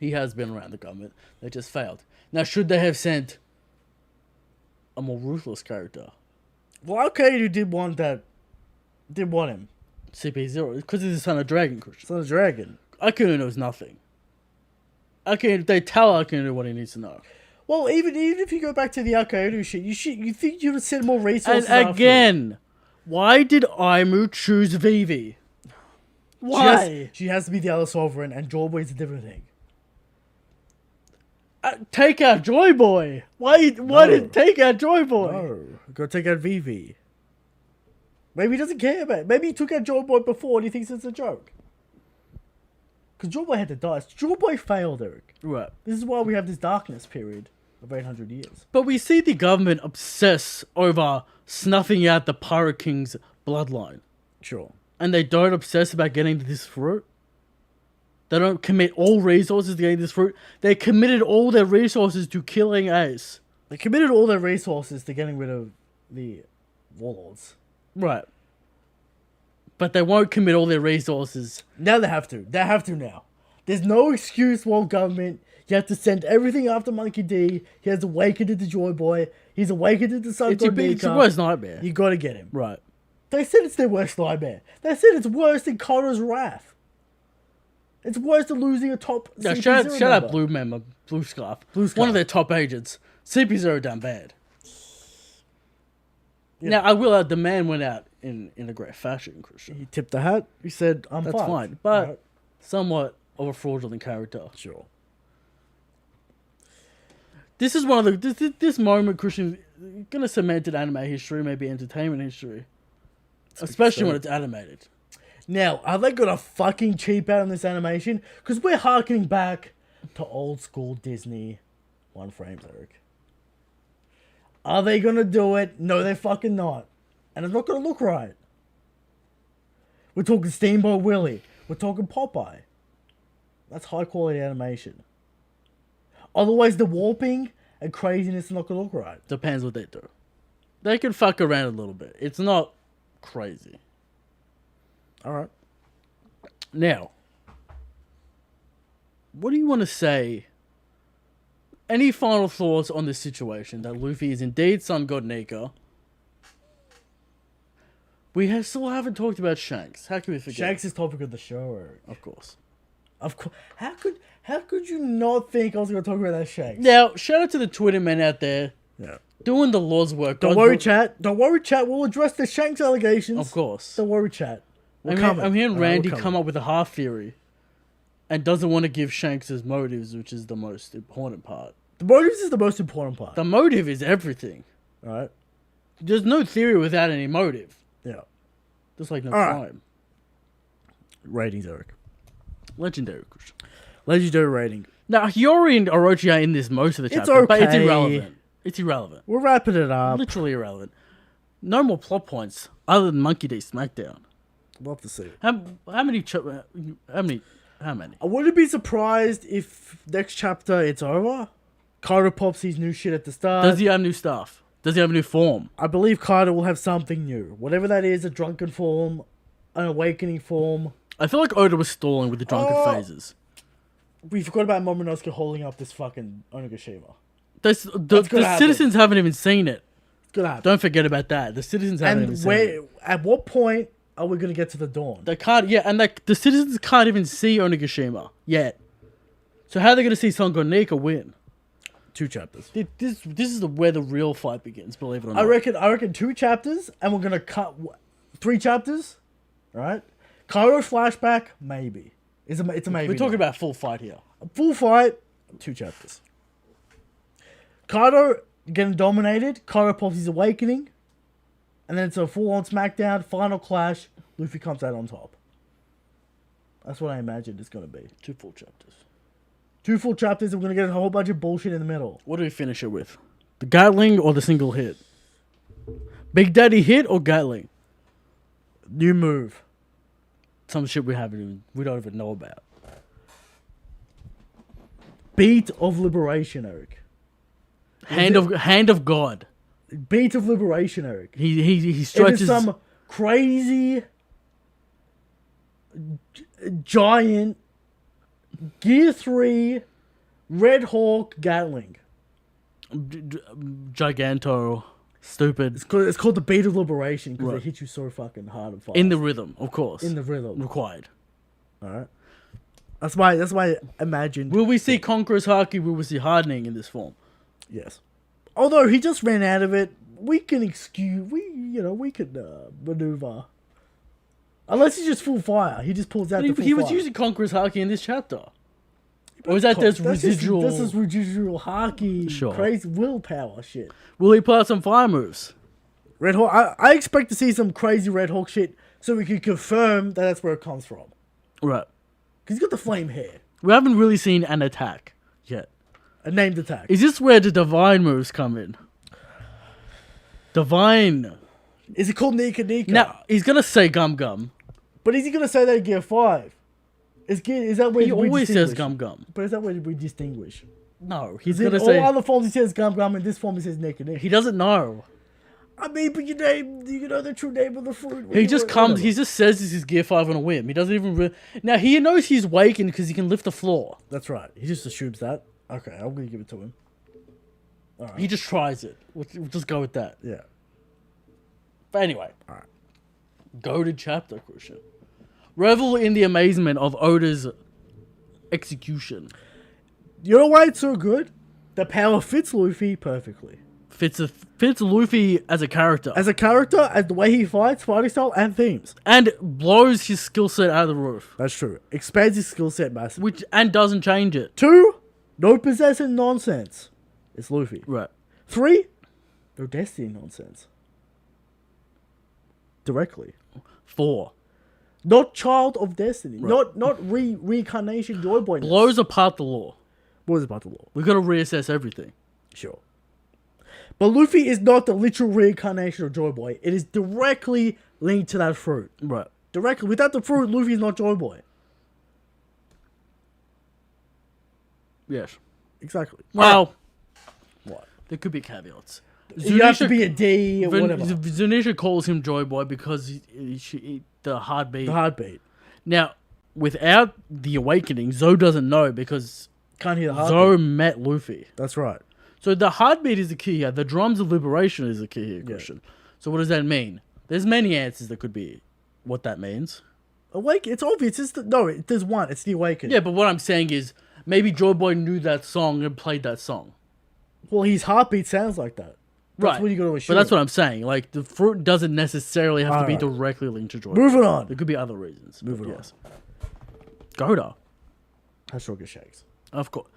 he has been around the government. They just failed. Now, should they have sent a more ruthless character? Well, okay, you did want him. CP0, because he's the son of Dragon, Christian. Son of Dragon. Akunu knows nothing. They tell Akunu what he needs to know. Well, even if you go back to the Akainu shit, you think you'd have sent more resources. And after again, why did Aimu choose Vivi? it. Why? She has to be the other sovereign, and Jawboy's a different thing. Take out Joy Boy. Why did take out Joy Boy? No, go take out Vivi. Maybe he doesn't care about it. Maybe he took out Jawboy before and he thinks it's a joke. Because Jawboy had to die. Jawboy failed, Eric. Right. This is why we have this darkness period of 800 years. But we see the government obsess over snuffing out the Pirate King's bloodline. Sure. And they don't obsess about getting to this fruit. They don't commit all resources to getting this fruit. They committed all their resources to killing Ace. They committed all their resources to getting rid of the warlords. Right. But they won't commit all their resources. Now they have to. They have to now. There's no excuse, world government. You have to send everything after Monkey D. He has awakened into Joy Boy. He's awakened into Sun God Nika. It's your worst nightmare. You gotta get him. Right. They said it's their worst nightmare. They said it's worse than Kaido's wrath. It's worse than losing a top Yeah, CP0 shout out Blue Scarf. One of their top agents. CP0 done bad. Yeah. Now, I will add, the man went out in a great fashion, Christian. He tipped the hat. He said, That's fine. But somewhat of a fraudulent character. Sure. This is one of the... This moment, Christian, going to cement in anime history, maybe entertainment history. Especially when it's animated. Now, are they gonna fucking cheap out on this animation? Because we're harkening back to old school Disney one frames, Eric. Are they gonna do it? No, they're fucking not. And it's not gonna look right. We're talking Steamboat Willie. We're talking Popeye. That's high quality animation. Otherwise, the warping and craziness is not gonna look right. Depends what they do. They can fuck around a little bit. It's not crazy. Alright. Now, what do you want to say? Any final thoughts on this situation? That Luffy is indeed Sun God Nika. We still haven't talked about Shanks. How can we forget? Shanks is topic of the show, Eric. Of course. Of course. How could you not think I was going to talk about that Shanks? Now, shout out to the Twitter men out there. Yeah. Doing the Lord's work. Don't worry, chat. Don't worry, chat. We'll address the Shanks allegations. Of course. Don't worry, chat. I'm hearing Randy come up with a half theory and doesn't want to give Shanks his motives, which is the most important part. The motives is the most important part. The motive is everything. Alright. There's no theory without any motive. Yeah. Just like no crime. Ratings, Eric. Legendary, Christian. Legendary rating. Now, Hiyori and Orochi are in this most of the chapter, okay. but it's irrelevant. It's irrelevant. We're wrapping it up. Literally irrelevant. No more plot points other than Monkey D Smackdown. Love to see it. How many? I wouldn't be surprised if next chapter it's over. Kaido pops his new shit at the start. Does he have new stuff? Does he have a new form? I believe Kaido will have something new. Whatever that is, a drunken form, an awakening form. I feel like Oda was stalling with the drunken phases. We forgot about Momonosuke holding up this fucking Onigashima. The citizens haven't even seen it. It's gonna happen. Don't forget about that. The citizens haven't even seen it. At what point are we gonna get to the dawn? They can't. Yeah, and the citizens can't even see Onigashima yet. So how are they gonna see Son Nika win? 2 chapters. This is where the real fight begins. Believe it or not. I reckon 2 chapters, and we're gonna cut 3 chapters. Right? Kaido flashback, maybe. It's a maybe. We're talking about a full fight here. A full fight, 2 chapters. Kaido getting dominated. Kaido pops his awakening, and then it's a full-on smackdown, final clash. Luffy comes out on top. That's what I imagined it's gonna be. 2 full chapters. 2 full chapters, and we're gonna get a whole bunch of bullshit in the middle. What do we finish it with? The Gatling or the single hit? Big Daddy hit or Gatling? New move. Some shit we don't even know about. Beat of liberation, Eric. Hand of God. Beat of liberation, Eric. He stretches some crazy giant Gear 3 Red Hawk Gatling. Giganto. Stupid. It's called the Beat of Liberation because it hit you so fucking hard and fast. In the rhythm, of course. In the rhythm. Required. Alright. That's why I imagined. Will we see Conqueror's Haki? Will we see hardening in this form? Yes. Although he just ran out of it, we can maneuver. Unless he's just full fire. He just pulls out the full fire. He was using Conqueror's Haki in this chapter. Or is that this residual... This is residual Haki, sure. Crazy willpower shit. Will he pull out some fire moves? Red Hawk... I expect to see some crazy Red Hawk shit so we can confirm that that's where it comes from. Right. Because he's got the flame hair. We haven't really seen an attack yet. A named attack. Is this where the divine moves come in? Divine. Is it called Nika Nika? Now, he's going to say Gum Gum. But is he going to say that in Gear 5? Is that where He we always says distinguish? Gum Gum. But is that where we distinguish? No, he's In gonna all say other forms he says Gum Gum, in this form he says Nika Nika. he doesn't know. I mean, but you know the true name of the fruit. He just comes. He just says this is Gear 5 on a whim. He doesn't even. Now he knows he's wakened because he can lift the floor. That's right. He just assumes that. Okay, I'm gonna give it to him. All right. He just tries it. We'll just go with that. Yeah. But anyway, All right. goated chapter, Christian. Revel in the amazement of Oda's execution. You know why it's so good? The power fits Luffy perfectly. Fits Luffy as a character. As a character, as the way he fights, fighting style, and themes. And blows his skill set out of the roof. That's true. Expands his skill set massively. And doesn't change it. 2, no possessing nonsense. It's Luffy. Right. 3, no destiny nonsense. Directly. 4. Not child of destiny. Right. Not reincarnation joy boy. Blows apart the law. What is about the law? We gotta reassess everything. Sure. But Luffy is not the literal reincarnation of Joy Boy. It is directly linked to that fruit. Right. Directly. Without the fruit, Luffy is not Joy Boy. Yes. Exactly. Well, What? there could be caveats. You have to be a D or whatever. Zunisha calls him Joy Boy because the heartbeat. The heartbeat. Now, without the awakening, Zoe doesn't know because Can't hear the heartbeat. Zoe met Luffy. That's right. So the heartbeat is the key here. The drums of liberation is the key here, Christian. So what does that mean? There's many answers that could be what that means. Awake. It's obvious. There's one. It's the awakening. Yeah, but what I'm saying is maybe Joy Boy knew that song and played that song. Well, his heartbeat sounds like that. That's Right. what you got to assume. But that's what I'm saying. Like, the fruit doesn't necessarily have to be Alright. directly linked to Joy Boy. Moving on. There could be other reasons. Moving on. Yes. Goda. How strong is Shanks? Of course.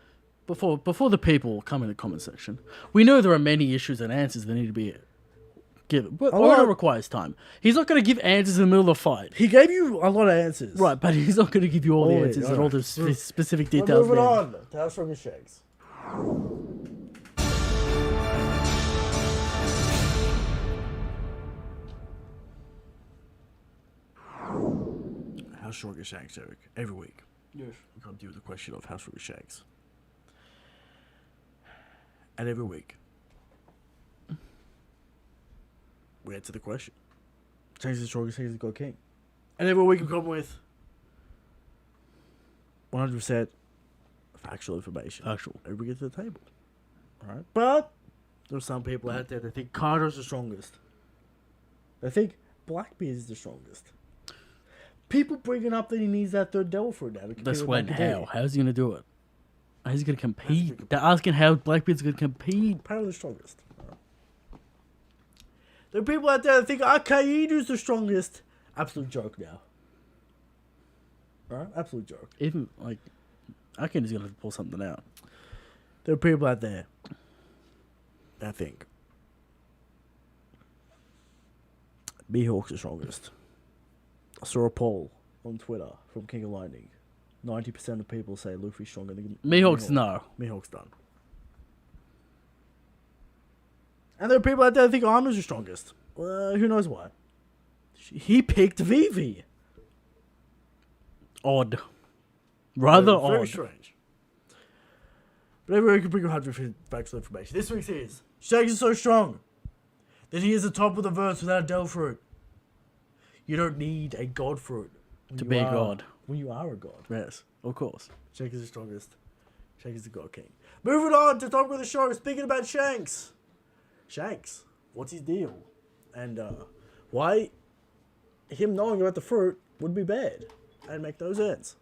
Before the people come in the comment section, we know there are many issues and answers that need to be given. But Oda requires time. He's not going to give answers in the middle of the fight. He gave you a lot of answers. Right, but he's not going to give you all the answers and all the specific details. Moving on to how strong is Shanks? How strong is Shanks, Eric? Every week. Yes. We come to you with the question of how strong is Shanks. And every week, we answer the question. Shanks is the strongest, Shanks is the God King. And every week we come with 100% factual information. Factual. And we get to the table. Alright? But there are some people out there that think Carter's the strongest. They think Blackbeard is the strongest. People bringing up that he needs that third devil fruit now. That's when. How's he going to do it? How's he going to compete? They're asking how Blackbeard's going to compete. Apparently the strongest. Right. There are people out there that think Akainu's the strongest. Absolute joke now. Alright? Absolute joke. Even, like, Akin's going to pull something out. There are people out there that think Mihawk's the strongest. I saw a poll on Twitter from King of Lightning. 90% of people say Luffy's stronger than Mihawk's no. Mihawk's done. And there are people out there that think Armin's the strongest. Who knows why? He picked Vivi. Odd. Rather Very odd. strange. But everyone can bring 100 factual information. This week's is Shanks is so strong that he is the top of the verse without a Del fruit. You don't need a god fruit To be a god. When you are a god. Yes, of course. Shanks is the strongest. Shanks is the God King. Moving on to talk about the show. Speaking about Shanks. Shanks, what's his deal? And why him knowing about the fruit would be bad and make no sense.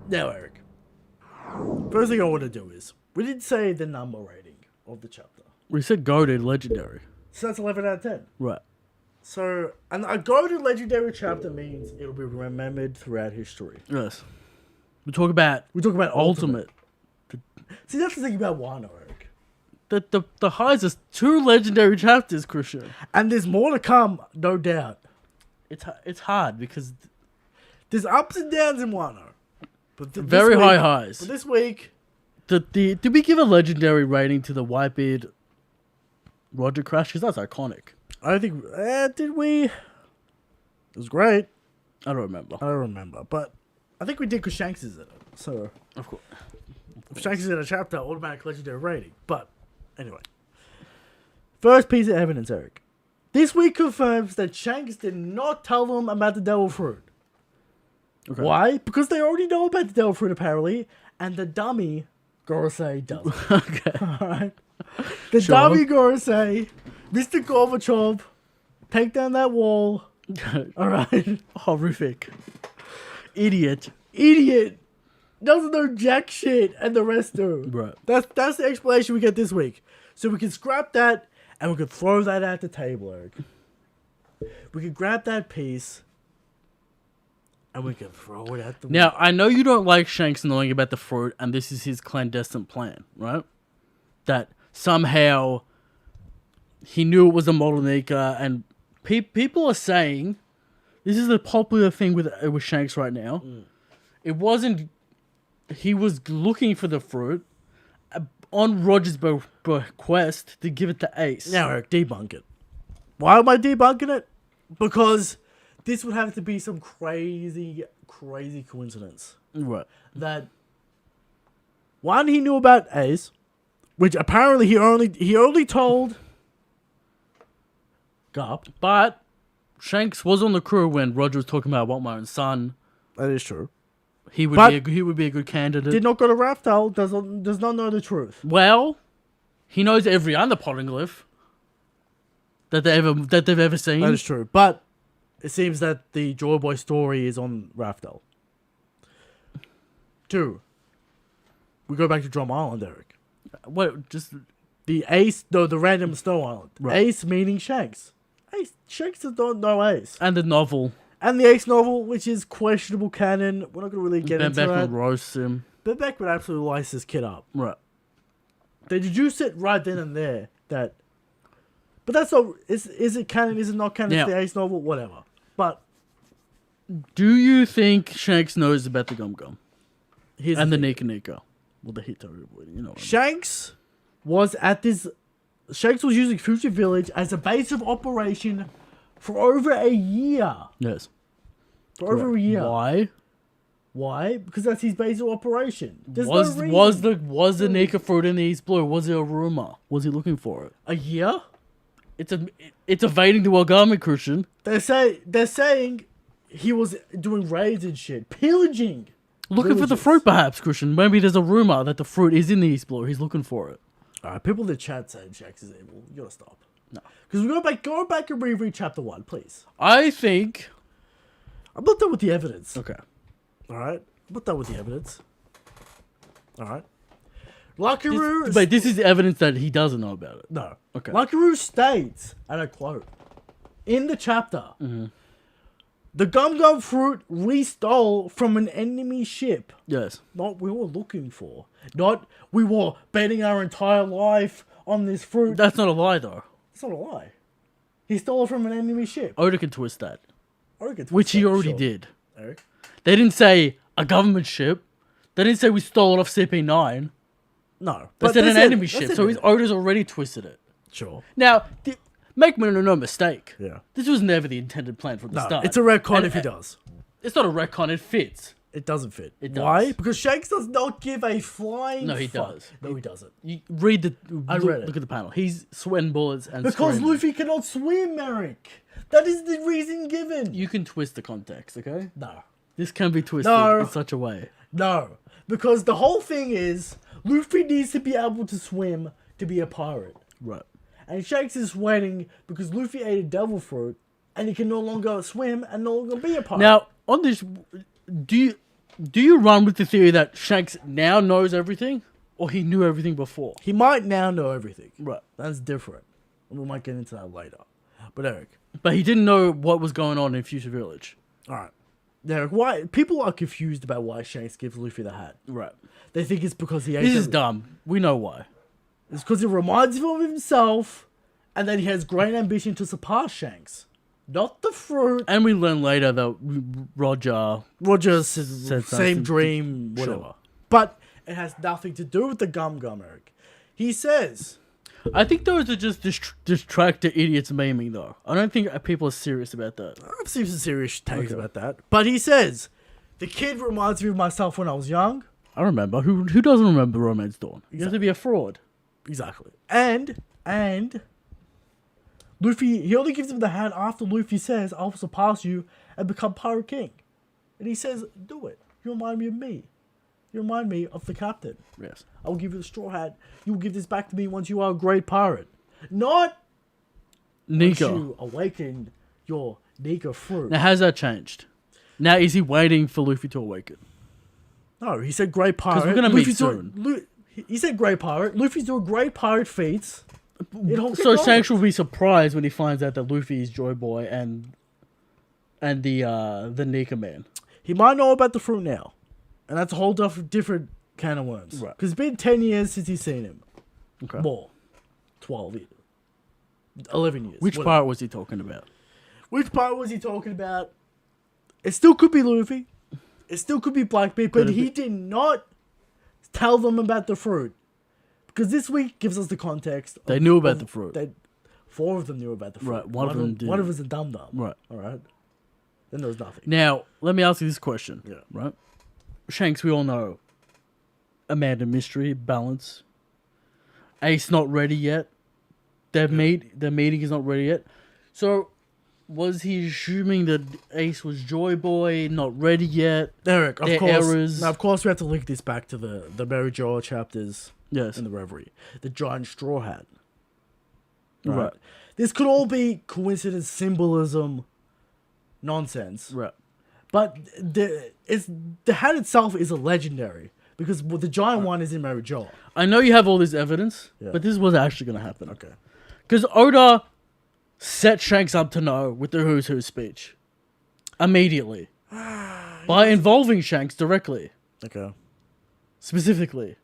Now, Eric. First thing I want to do is, we didn't say the number rating of the chapter. We said goated legendary. So that's 11 out of 10. Right. So, and a goated legendary chapter means it'll be remembered throughout history. Yes. We talk about ultimate. See, that's the thing about Wano, Eric. The highs is 2 legendary chapters, Christian. And there's more to come, no doubt. It's hard because There's ups and downs in Wano. But very high highs. But this week, Did we give a legendary rating to the Whitebeard Roger Crash? Because that's iconic. I don't think... did we? It was great. I don't remember. I don't remember. But I think we did because Shanks is in it. So Of course. if Shanks is in a chapter, automatic legendary rating. But anyway. First piece of evidence, Eric. This week confirms that Shanks did not tell them about the devil fruit. Okay. Why? Because they already know about the devil fruit, apparently. And the dummy Gorosei doesn't. Okay. Alright? The Sure. dummy Gorosei, Mr. Gorbachev, take down that wall. Alright? Horrific. Idiot. Idiot. Doesn't know jack shit, and the rest do. Right. That's the explanation we get this week. So we can scrap that, and we can throw that at the table, Eric. We can grab that piece, and we can throw it at the wall. Now, I know you don't like Shanks knowing about the fruit, and this is his clandestine plan, right? That somehow he knew it was a model Nika, and people are saying this is the popular thing with Shanks right now. It wasn't. He was looking for the fruit on Roger's bequest to give it to Ace. Now, Eric, debunk it. Why am I debunking it? Because this would have to be some crazy coincidence. Right. That one, he knew about Ace, which apparently he only told Garp. But Shanks was on the crew when Roger was talking about I want my own son. That is true. He would But he would be a good candidate. Did not go to Raftel, does not know the truth. Well, he knows every other poneglyph that they've ever seen. That is true. But it seems that the Joy Boy story is on Raftel. 2. We go back to Drum Island, Eric. What? Just The Ace, no, the random Snow Island. Right. Ace meaning Shanks. Shanks does not know Ace. and the novel. And the Ace novel, which is questionable canon. We're not going to really get Ben into Beck that. would roast him. Ben Beck would absolutely lice this kid up. Right. They deduce it right then and there. But that's not... Is it canon? Is it not canon? Now- It's the Ace novel? Whatever. But Do you think Shanks knows about the Gum Gum here's and the thing. Nika? Well, the Hito, you know. What Shanks was at this... Shanks was using Future Village as a base of operation for over a year. Yes. For over a year. Why? Why? Because that's his base of operation. There's no reason. Was the Nika fruit in the East Blue? Was it a rumor? Was he looking for it? A year? It's evading the Wagami, Christian. They're saying he was doing raids and shit, pillaging. Looking for the villages. fruit, perhaps, Christian. Maybe there's a rumor that the fruit is in the East Blue. He's looking for it. Alright, people in the chat saying Shanks is evil. You gotta stop. No. Because we go back and reread chapter 1, please. I think. I'm not done with the evidence. Okay. Alright? I'm not done with the evidence. Alright? Lakaru... But this is evidence that he doesn't know about it. No. Okay. Lakaru states, and I quote, in the chapter, the Gum Gum fruit we stole from an enemy ship. Yes. Not we were looking for. Not we were betting our entire life on this fruit. That's not a lie, though. That's not a lie. He stole it from an enemy ship. Oda can twist that. Eric, Which he already sure. did. Eric? They didn't say a government ship. They didn't say we stole it off CP9. No. They said an enemy ship. So Oda's already twisted it. Sure. Now, make no mistake. Yeah. This was never the intended plan from the No, start. it's a retcon And- if he does. It's not a retcon. It fits. It doesn't fit. It does. Why? Because Shanks does not give a flying No, he fuck. does. No, he doesn't. You read the. I look, read it. Look at the panel. He's sweating bullets and Because screaming. Luffy cannot swim, Eric. That is the reason given. You can twist the context, okay? No. This can be twisted No. in such a way. No. Because the whole thing is, Luffy needs to be able to swim to be a pirate. Right. And Shanks is sweating because Luffy ate a devil fruit and he can no longer swim and no longer be a pirate. Now, on this, do you run with the theory that Shanks now knows everything, or he knew everything before? he might now know everything. Right. That's different. We might get into that later. But Eric. But he didn't know what was going on in Future Village. Alright. Eric, why people are confused about why Shanks gives Luffy the hat. Right. They think it's because he ate This is the- dumb. We know why. It's because it reminds him of himself and that he has great ambition to surpass Shanks. Not the fruit. And we learn later that Roger... Roger's Said same something. dream, whatever. Sure. But it has nothing to do with the Gum Gum, Eric. He says, I think those are just distractor idiots memeing, though. I don't think people are serious about that. I've seen some serious takes about that. But he says, the kid reminds me of myself when I was young. I remember. Who doesn't remember Romance Dawn? You have to be a fraud. Exactly. And Luffy, he only gives him the hand after Luffy says, I'll surpass you and become Pirate King. And he says, do it. You remind me of me. You remind me of the captain. Yes. I will give you the straw hat. You will give this back to me once you are a great pirate. Not Nika. once you awaken your Nika fruit. Now, has that changed? Now, is he waiting for Luffy to awaken? No, he said great pirate. Because we're going to meet Luffy's soon. He said great pirate. Luffy's doing great pirate feats. So Shanks will be surprised when he finds out that Luffy is Joy Boy and the Nika man. He might know about the fruit now. And that's a whole different can of worms. Right. Because it's been 10 years since he's seen him. Okay. More. 12 years. 11 years. Which part was he talking about? Which part was he talking about? It still could be Luffy. It still could be Blackbeard. But he did not tell them about the fruit. Because this week gives us the context. They knew about the fruit. 4 of them knew about the fruit. Right. One of them did. One of us a dum-dum. Right. Alright. Then there was nothing. Now, let me ask you this question. Yeah. Right? Shanks, we all know. Amanda Mystery, Balance. Ace not ready yet. Their meeting is not ready yet. So, was he assuming that Ace was Joy Boy, not ready yet? Eric, of Their course. errors. Now, of course, we have to link this back to the Mary Jo chapters. Yes. In the Reverie. The giant straw hat. Right. This could all be coincidence, symbolism, nonsense. Right. But the hat itself is a legendary. Because the giant one is in Mary Jo. I know you have all this evidence, Yeah. but this is what's actually going to happen. Okay. Because Oda set Shanks up to know with the Who's Who speech. Immediately. By involving Shanks directly. Okay. Specifically.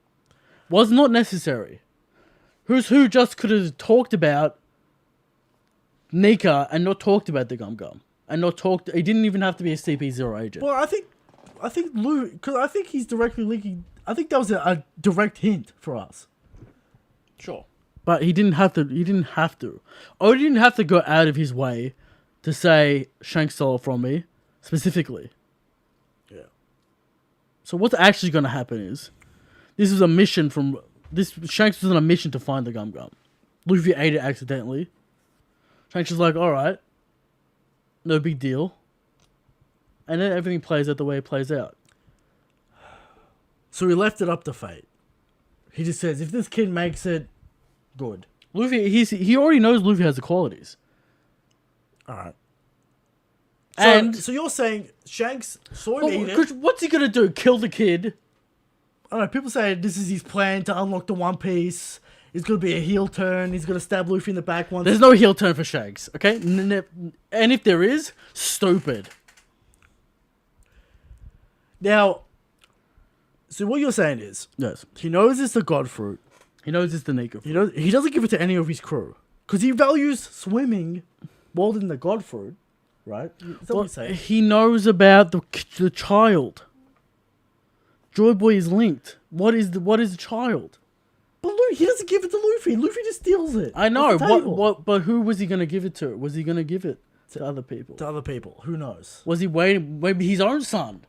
Was not necessary. Who's Who just could have talked about Nika and not talked about the Gum Gum. And not talked... He didn't even have to be a CP0 agent. Well, I think Lou, because I think he's directly linking. I think that was a direct hint for us. Sure. But he didn't have to. He didn't have to. Oda didn't have to go out of his way to say Shanks stole it from me specifically. Yeah. So what's actually going to happen is this is a mission from this. Shanks was on a mission to find the Gum Gum. Luffy ate it accidentally. Shanks is like, all right, no big deal. And then everything plays out the way it plays out. So he left it up to fate. He just says, if this kid makes it, good. Luffy, he already knows Luffy has the qualities. All right. So And you're saying Shanks saw him eat it. 'cause what's he gonna do? Kill the kid? I don't know, people say this is his plan to unlock the One Piece. It's going to be a heel turn. He's going to stab Luffy in the back once. There's no heel turn for Shanks, okay? And if there is, stupid. Now, so what you're saying is, Yes. he knows it's the God Fruit. He knows it's the Nika. He doesn't give it to any of his crew. Because he values swimming more than the God Fruit, right? Is that what you're saying? He knows about the child. Joy Boy is linked. What is the child? But he doesn't give it to Luffy. Luffy just steals it. I know. off the table. But who was he going to give it to? Was he going to give it to other people? To other people. Who knows? Was he waiting? Maybe his own son.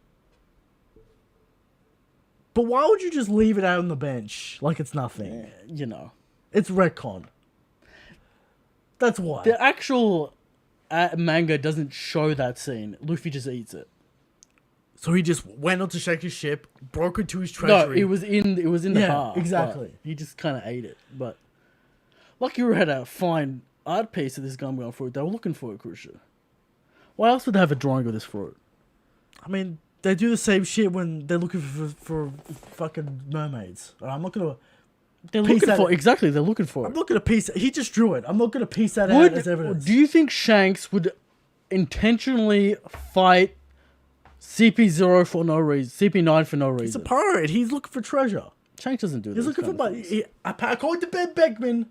But why would you just leave it out on the bench like it's nothing? You know. It's retcon. That's why. The actual manga doesn't show that scene. Luffy just eats it. So he just went onto Shanks' ship, broke into his No, treasury. it was in the Yeah, bar. exactly. He just kind of ate it. But lucky we had a fine art piece of this Gum Gum fruit. They were looking for it, Crucial. Why else would they have a drawing of this fruit? I mean, they do the same shit when they're looking for fucking mermaids. I'm not gonna. They're Piece looking that- for exactly. They're looking for I'm it. not gonna piece. He just drew it. I'm not gonna piece that out as evidence. Do you think Shanks would intentionally fight CP0 for no reason, CP9 for no He's a reason? pirate. He's looking for treasure. Shanks doesn't do He's this. looking for kind of money. things. According to Ben Beckman,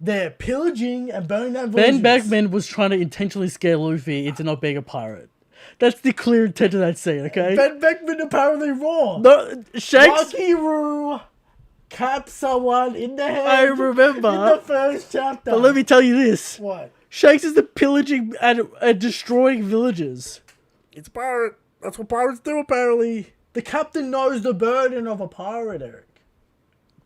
they're pillaging and burning down Ben villages. Beckman was trying to intentionally scare Luffy into not being a pirate. That's the clear intent of that scene, okay? Ben Beckman apparently wrong. No, Shanks. Wakiru cap someone in the head. I remember. In the first chapter. But let me tell you this. What? Shanks is the pillaging and destroying villages. It's a pirate. That's what pirates do, apparently. The captain knows the burden of a pirate, Eric.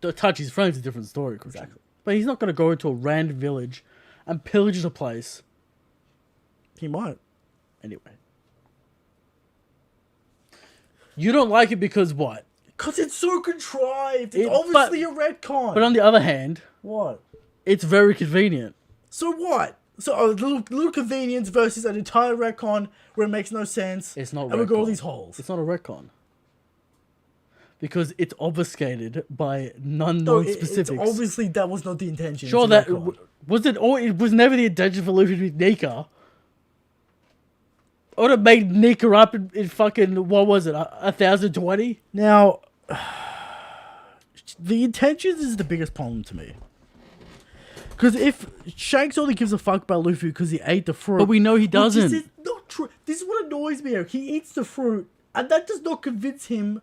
To touch his friends is a different story, Christian. Exactly. But he's not going to go into a random village and pillage the place. He might. Anyway. You don't like it because what? Because it's so contrived. It's obviously a retcon. But on the other hand... What? It's very convenient. So what? So a little convenience versus an entire retcon where it makes no sense. It's not and we got all retcon. these holes. It's not a retcon. Because it's obfuscated by non-known specifics. It's obviously that was not the intention. Sure, that... Was it... Or it was never the intention for Luffy to be Nika. Or to make Nika up in fucking... What was it? 1020? Now... The intentions is the biggest problem to me. Because if Shanks only gives a fuck about Luffy because he ate the fruit... But we know he doesn't. This is not true. This is what annoys me, Eric. He eats the fruit, and that does not convince him...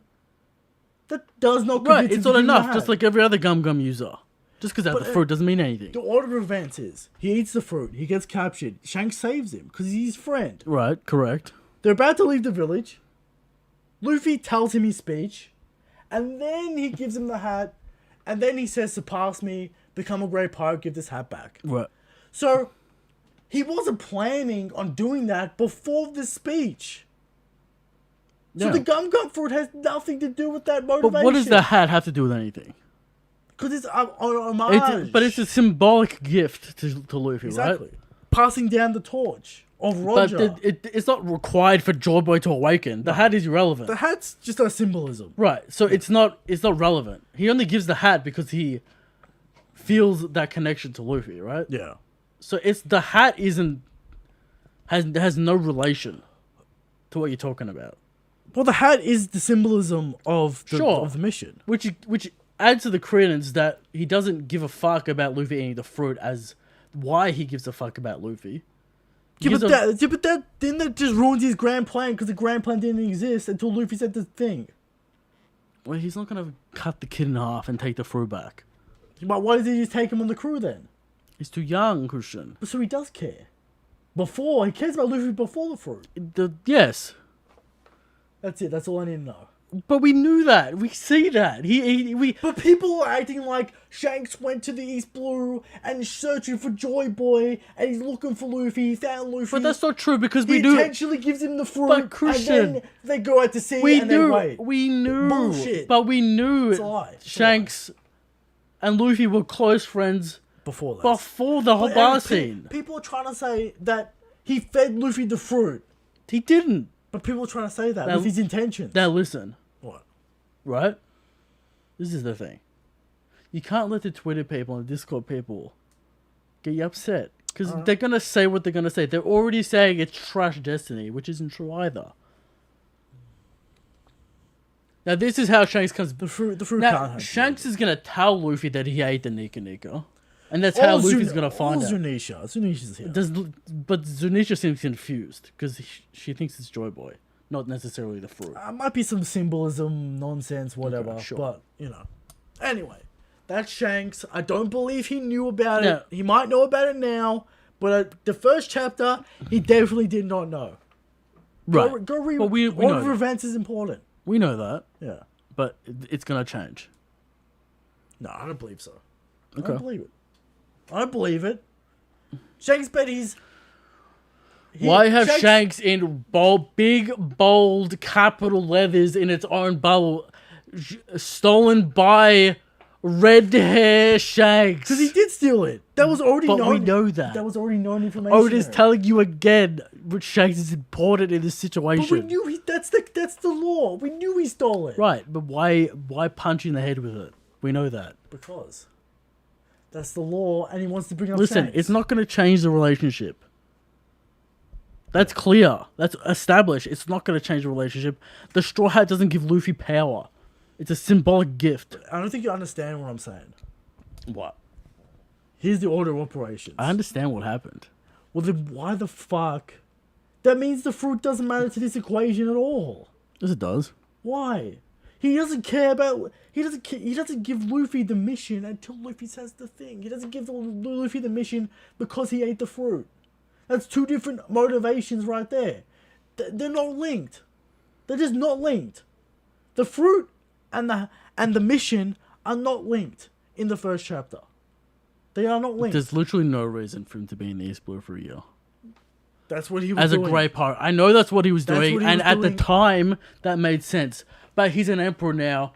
That does not convince him. Right, it's not enough, just like every other Gum user. Just because they have the fruit doesn't mean anything. The order of events is, he eats the fruit, he gets captured, Shanks saves him, because he's his friend. Right, correct. They're about to leave the village. Luffy tells him his speech, and then he gives him the hat, and then he says, surpass me, become a great pirate, give this hat back. Right. So, he wasn't planning on doing that before the speech. So Yeah. the Gum fruit has nothing to do with that motivation. But what does the hat have to do with anything? Because it's an homage. But it's a symbolic gift to Luffy, Exactly. right? Passing down the torch of Roger. But it's not required for Joy Boy to awaken. The hat is irrelevant. The hat's just a symbolism. Right, so it's not relevant. He only gives the hat because he feels that connection to Luffy, right? Yeah. So it's the hat has no relation to what you're talking about. Well, the hat is the symbolism of the mission. Which adds to the credence that he doesn't give a fuck about Luffy eating the fruit as why he gives a fuck about Luffy. But that just ruins his grand plan because the grand plan didn't exist until Luffy said the thing. Well, he's not gonna cut the kid in half and take the fruit back. But why did he just take him on the crew then? He's too young, Christian. So he does care. He cares about Luffy before the fruit. Yes. That's it. That's all I need to know. But we knew that. We see that. But people are acting like Shanks went to the East Blue and searching for Joy Boy and he's looking for Luffy. He found Luffy. But that's not true because he we knew. He intentionally gives him the fruit. But Christian, and then they go out to sea and they wait. We knew. Bullshit. But we knew It's a lie. Shanks and Luffy were close friends before that. Before the whole bar scene. People are trying to say that he fed Luffy the fruit. He didn't. But people are trying to say that with his intentions. Now listen. What? Right? This is the thing. You can't let the Twitter people and the Discord people get you upset. Because they're going to say what they're going to say. They're already saying it's trash Destiny, which isn't true either. Now this is how Shanks comes... The fruit can't have Shanks is going to tell Luffy that he ate the Nika. And that's how Luffy's going to find out. Zunisha's here. But Zunisha seems confused because she thinks it's Joy Boy, not necessarily the fruit. Might be some symbolism, nonsense, whatever. Okay, sure. But, Anyway, that's Shanks. I don't believe he knew about it. He might know about it now, but the first chapter, he definitely did not know. Right. Go read. But we Order know of that. events is important. We know that. Yeah. But it's going to change. No, I don't believe so. Okay. I don't believe it. I don't believe it. Shanks bet Why have Shanks in big, bold, capital letters in its own bubble stolen by red hair Shanks? Because he did steal it. That was already known. But we know that. That was already known information. Otis telling you again, which Shanks is important in this situation. But we knew that's the law. We knew he stole it. Right, but why punch you in the head with it? We know that. Because that's the law, and he wants to bring up Listen, Shanks. it's not going to change the relationship. That's clear. That's established. It's not going to change the relationship. The Straw Hat doesn't give Luffy power. It's a symbolic gift. I don't think you understand what I'm saying. What? Here's the order of operations. I understand what happened. Well, then why the fuck? That means the fruit doesn't matter to this equation at all. Yes, it does. Why? He doesn't care about. He doesn't give Luffy the mission until Luffy says the thing. He doesn't give Luffy the mission because he ate the fruit. That's two different motivations right there. They're not linked. They're just not linked. The fruit and the mission are not linked in the first chapter. They are not linked. There's literally no reason for him to be in the East Blue for a year. That's what he was As doing. a grey pirate. I know that's what he was doing, what he and was at the doing. time, that made sense. But he's an emperor now.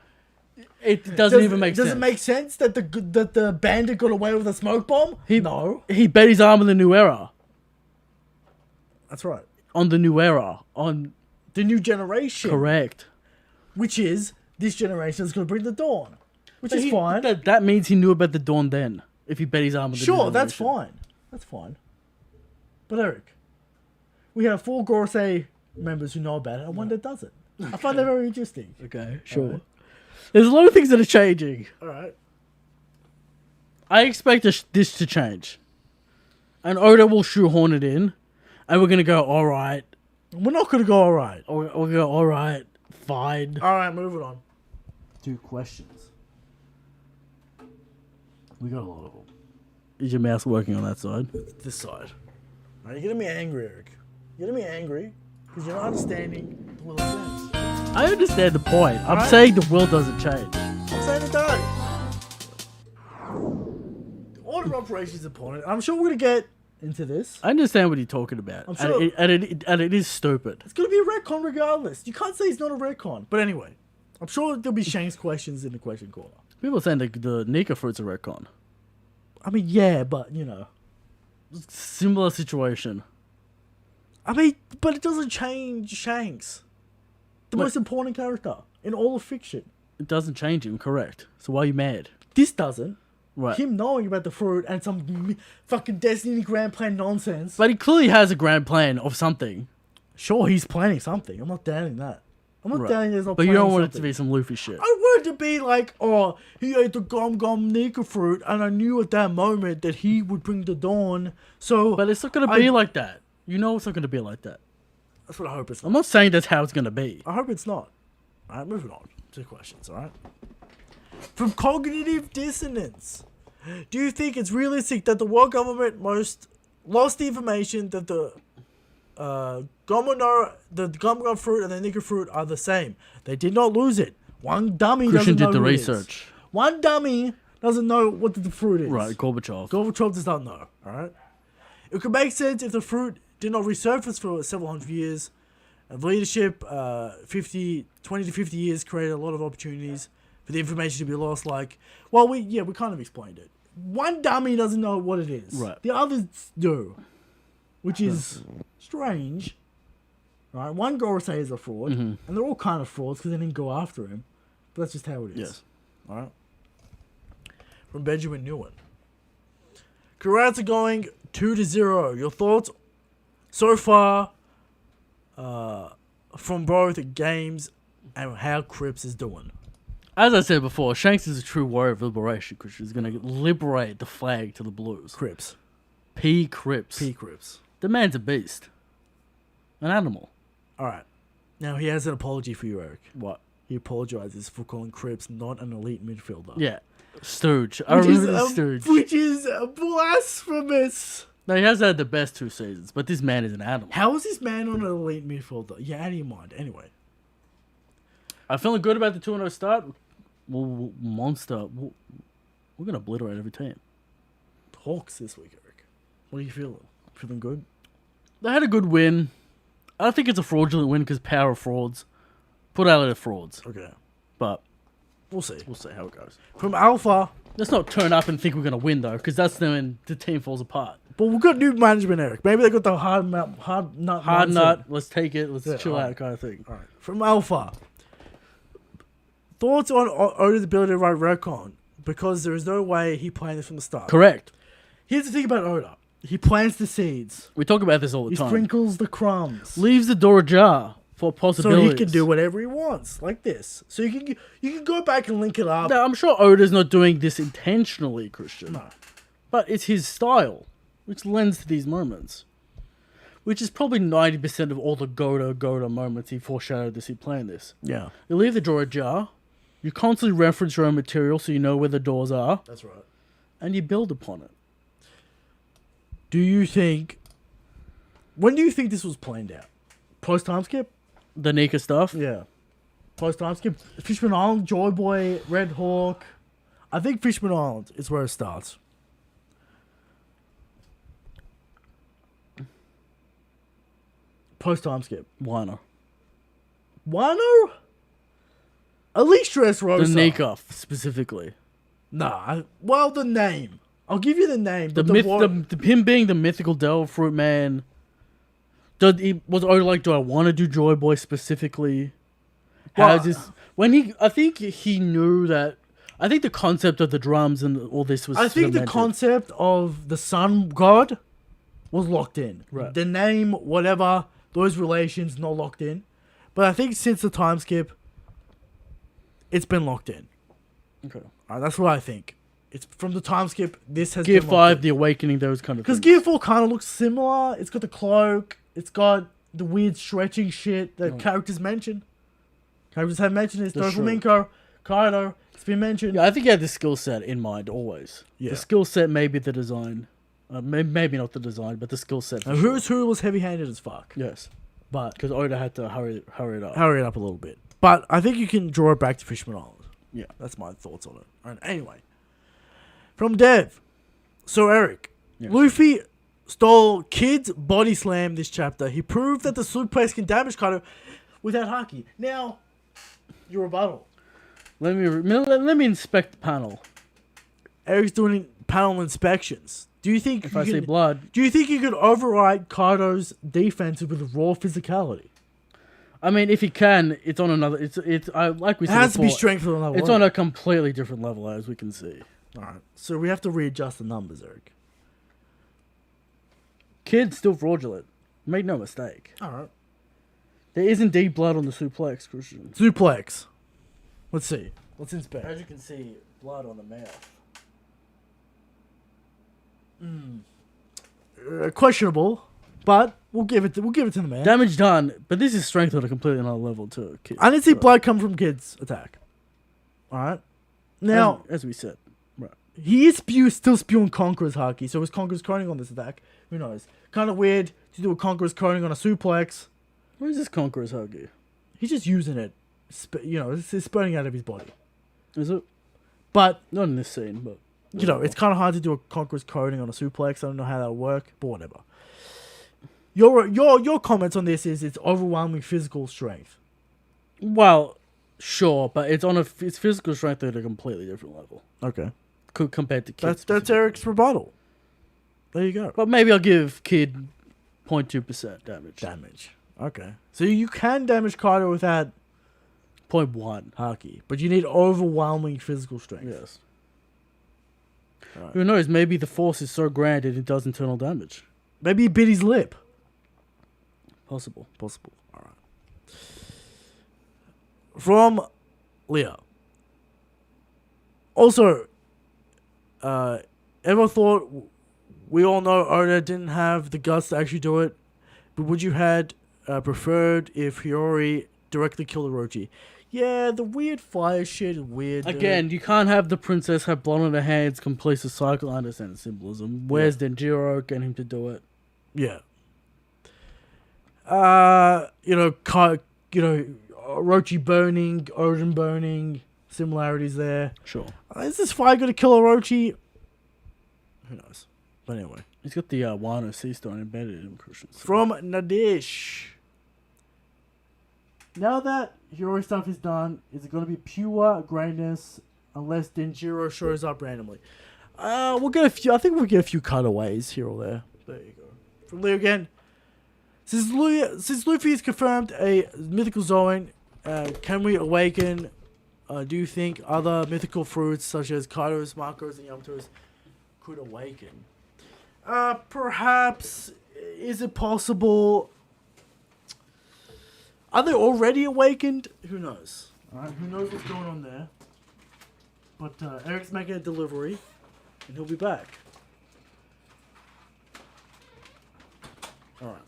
It doesn't even make sense. Does it make sense that the bandit got away with a smoke bomb? No. He bet his arm on the new era. That's right. On the new era. On The new generation. correct. Which is, this generation is going to bring the dawn. Which is He- fine. That means he knew about the dawn then. If he bet his arm on the new Sure, that's generation. fine. That's fine. But Eric, we have 4 Gorosei members who know about it and one that doesn't. I find that very interesting. Okay, sure. Alright. There's a lot of things that are changing. Alright. I expect this to change. And Oda will shoehorn it in. And we're going to go, alright. We're not going to go alright. Or we're going to go, alright, fine. Alright, moving on. 2 questions. We got a lot of them. Is your mouse working on that side? This side. Alright, you're getting me angry, Eric. You're getting me angry because you're not understanding the will of Shanks. I understand the point. I'm Alright. saying the will doesn't change. I'm saying it does. Order of operations is important. I'm sure we're going to get into this. I understand what you're talking about. I'm sure- And it is stupid. It's going to be a retcon regardless. You can't say it's not a retcon. But anyway, I'm sure there'll be Shanks questions in the question corner. People are saying the Nika fruit's a retcon. I mean, yeah, but, you know. Similar situation. I mean, but it doesn't change Shanks. The What? most important character in all of fiction. It doesn't change him, correct. So why are you mad? This doesn't. Right. Him knowing about the fruit and some fucking Destiny grand plan nonsense. But he clearly has a grand plan of something. Sure, he's planning something. I'm not doubting that. I'm not Right. doubting there's not But you planning don't want it to something. be some Luffy shit. I want it to be like, oh, he ate the Gom Gom Nika fruit, and I knew at that moment that he would bring the dawn. So, But it's not going to be like that. You know it's not going to be like that. that's what I hope it's not. I'm not saying that's how it's going to be. I hope it's not. All right, moving on. 2 questions. All right. From cognitive dissonance, do you think it's realistic that the world government most lost the information that the Gom fruit and the Nika fruit are the same? They did not lose it. One dummy Christian doesn't know did the who it is. research. One dummy doesn't know what the fruit is. Right, Gorbachev. Gorbachev does not know. All right. It could make sense if the fruit did not resurface for several hundred years. And leadership, 20 to 50 years created a lot of opportunities for the information to be lost. Like, well, we kind of explained it. One dummy doesn't know what it is. Right. The others do, which is strange. Right. One Gorosei is a fraud, and they're all kind of frauds because they didn't go after him. But that's just how it is. Yes. All right. From Benjamin Newen. Congrats are going 2-0. Your thoughts so far from both games and how Cripps is doing. As I said before, Shanks is a true warrior of liberation because she's going to liberate the flag to the Blues. Cripps. P. Cripps. P. Cripps. The man's a beast. An animal. All right. Now, he has an apology for you, Eric. What? He apologizes for calling Cripps not an elite midfielder. Yeah. Stooge. I remember the Stooge. Which is blasphemous. No, he has had the best 2 seasons, but this man is an animal. How is this man on an elite midfielder? Yeah, out of your mind. Anyway. I'm feeling good about the 2-0 start. We'll monster. We're going to obliterate every team. Hawks this week, Eric. What are you feeling? Feeling good? They had a good win. I think it's a fraudulent win because power of frauds. Put out of frauds. Okay. But We'll see. we'll see how it goes. From Alpha, Let's not turn up and think we're going to win, though, because that's when the team falls apart. but we've got new management, Eric. Maybe they got the hard nut. Hard mindset. nut. Let's take it. Let's Yeah, chill alright. out kind of thing. All right. From Alpha. Thoughts on Oda's ability to write retcon? Because there is no way he planned this from the start. Correct. Here's the thing about Oda. He plants the seeds. We talk about this all the He time. sprinkles the crumbs. Leaves the door ajar for So possibilities. he can do whatever he wants, like this. So you can go back and link it up. Now, I'm sure Oda's not doing this intentionally, Christian. No. But it's his style, which lends to these moments. which is probably 90% of all the Goda moments he foreshadowed this, he planned this. Yeah. You leave the drawer ajar, you constantly reference your own material so you know where the doors are, That's right. and you build upon it. Do you think... When do you think this was planned out? Post-time skip? The Nika stuff. Yeah. Post-time skip. Fishman Island, Joy Boy, Red Hawk. I think Fishman Island is where it starts. Post-time skip. Wano. Wano? At least Dressrosa. The Nika, specifically. Nah. Well, the name. I'll give you the name. The But myth, him being the mythical Devil Fruit Man. Was Oda like, do I want to do Joy Boy specifically? Well, I think he knew that. I think the concept of the drums and all this was. I think the concept of the sun god was locked in. Right. The name, whatever, those relations not locked in. But I think since the time skip, it's been locked in. Okay. That's what I think. It's from the time skip. This has Gear been 5, the Awakening, those kind of things. because Gear 4 kind of looks similar. It's got the cloak. It's got the weird stretching shit that characters mention. Characters have mentioned it. That's true. Doflamingo, Kaido. It's been mentioned. Yeah, I think he had the skill set in mind always. Yeah. The skill set, maybe the design. Maybe not the design, but the skill set. for And sure. Who's Who was heavy-handed as fuck. Yes. But Because Oda had to hurry it up. hurry it up a little bit. But I think you can draw it back to Fishman Island. Yeah. That's my thoughts on it. And anyway. From Dev. So Eric. Yes. Luffy stole Kid's body slam this chapter. He proved that the suplex can damage Kaido without haki. Now, your rebuttal. Let me inspect the panel. Eric's doing panel inspections. Do you think If I see blood. Do you think you could override Kaido's defense with raw physicality? I mean, if he can, it's on another. It's like we It said has to be before, strength on another It's level. on a completely different level, as we can see. Alright. So we have to readjust the numbers, Eric. Kid's still fraudulent. Make no mistake. Alright. There is indeed blood on the suplex, Christian. Suplex. Let's see. Let's inspect. As you can see, blood on the mouth. Questionable, but we'll give it to the man. Damage done, but this is strength on a completely another level too. Kid. I didn't see blood come from Kid's attack. Alright. Now, as we said, right. he is still spewing Conqueror's haki, so is Conqueror's coning on this attack? Who knows? Kind of weird to do a Conqueror's coning on a suplex. Where is this Conqueror's huggy? He's just using it. It's spurting out of his body. Is it? But, Not in this scene, but it's kind of hard to do a Conqueror's coning on a suplex. I don't know how that'll work, but whatever. Your comments on this is it's overwhelming physical strength. well, sure, but it's physical strength at a completely different level Okay. compared to Kid. That's Eric's rebuttal. There you go. But maybe I'll give Kid 0.2% damage. Damage. Okay. So you can damage Kaido without 0.1. haki, but you need overwhelming physical strength. Yes. Right. Who knows? Maybe the force is so grand it does internal damage. Maybe he bit his lip. Possible. All right. From Leo. Also, ever thought we all know Oda didn't have the guts to actually do it, but would you had preferred if Hiyori directly killed Orochi? Yeah, the weird fire shit is weird. Again, you can't have the princess have blood on her hands, complete the cycle. I understand the symbolism. Where's Denjiro? Get him to do it. Yeah. Orochi burning, Odin burning, similarities there. Sure. Is this fire going to kill Orochi? Who knows? But anyway. He's got the Wano Sea Stone embedded in him, Christian. From Nadish. Now that Hiyori stuff is done, is it going to be pure greatness unless Denjiro shows up randomly? We'll get a few. I think we'll get a few cutaways here or there. There you go. From Leo again. Since Luffy has confirmed a mythical zone, can we awaken? Do you think other mythical fruits such as Kaidos, Marcos, and Yamato's could awaken? Perhaps. Is it possible? Are they already awakened? Who knows? Alright, who knows what's going on there? But Eric's making a delivery, and he'll be back. Alright.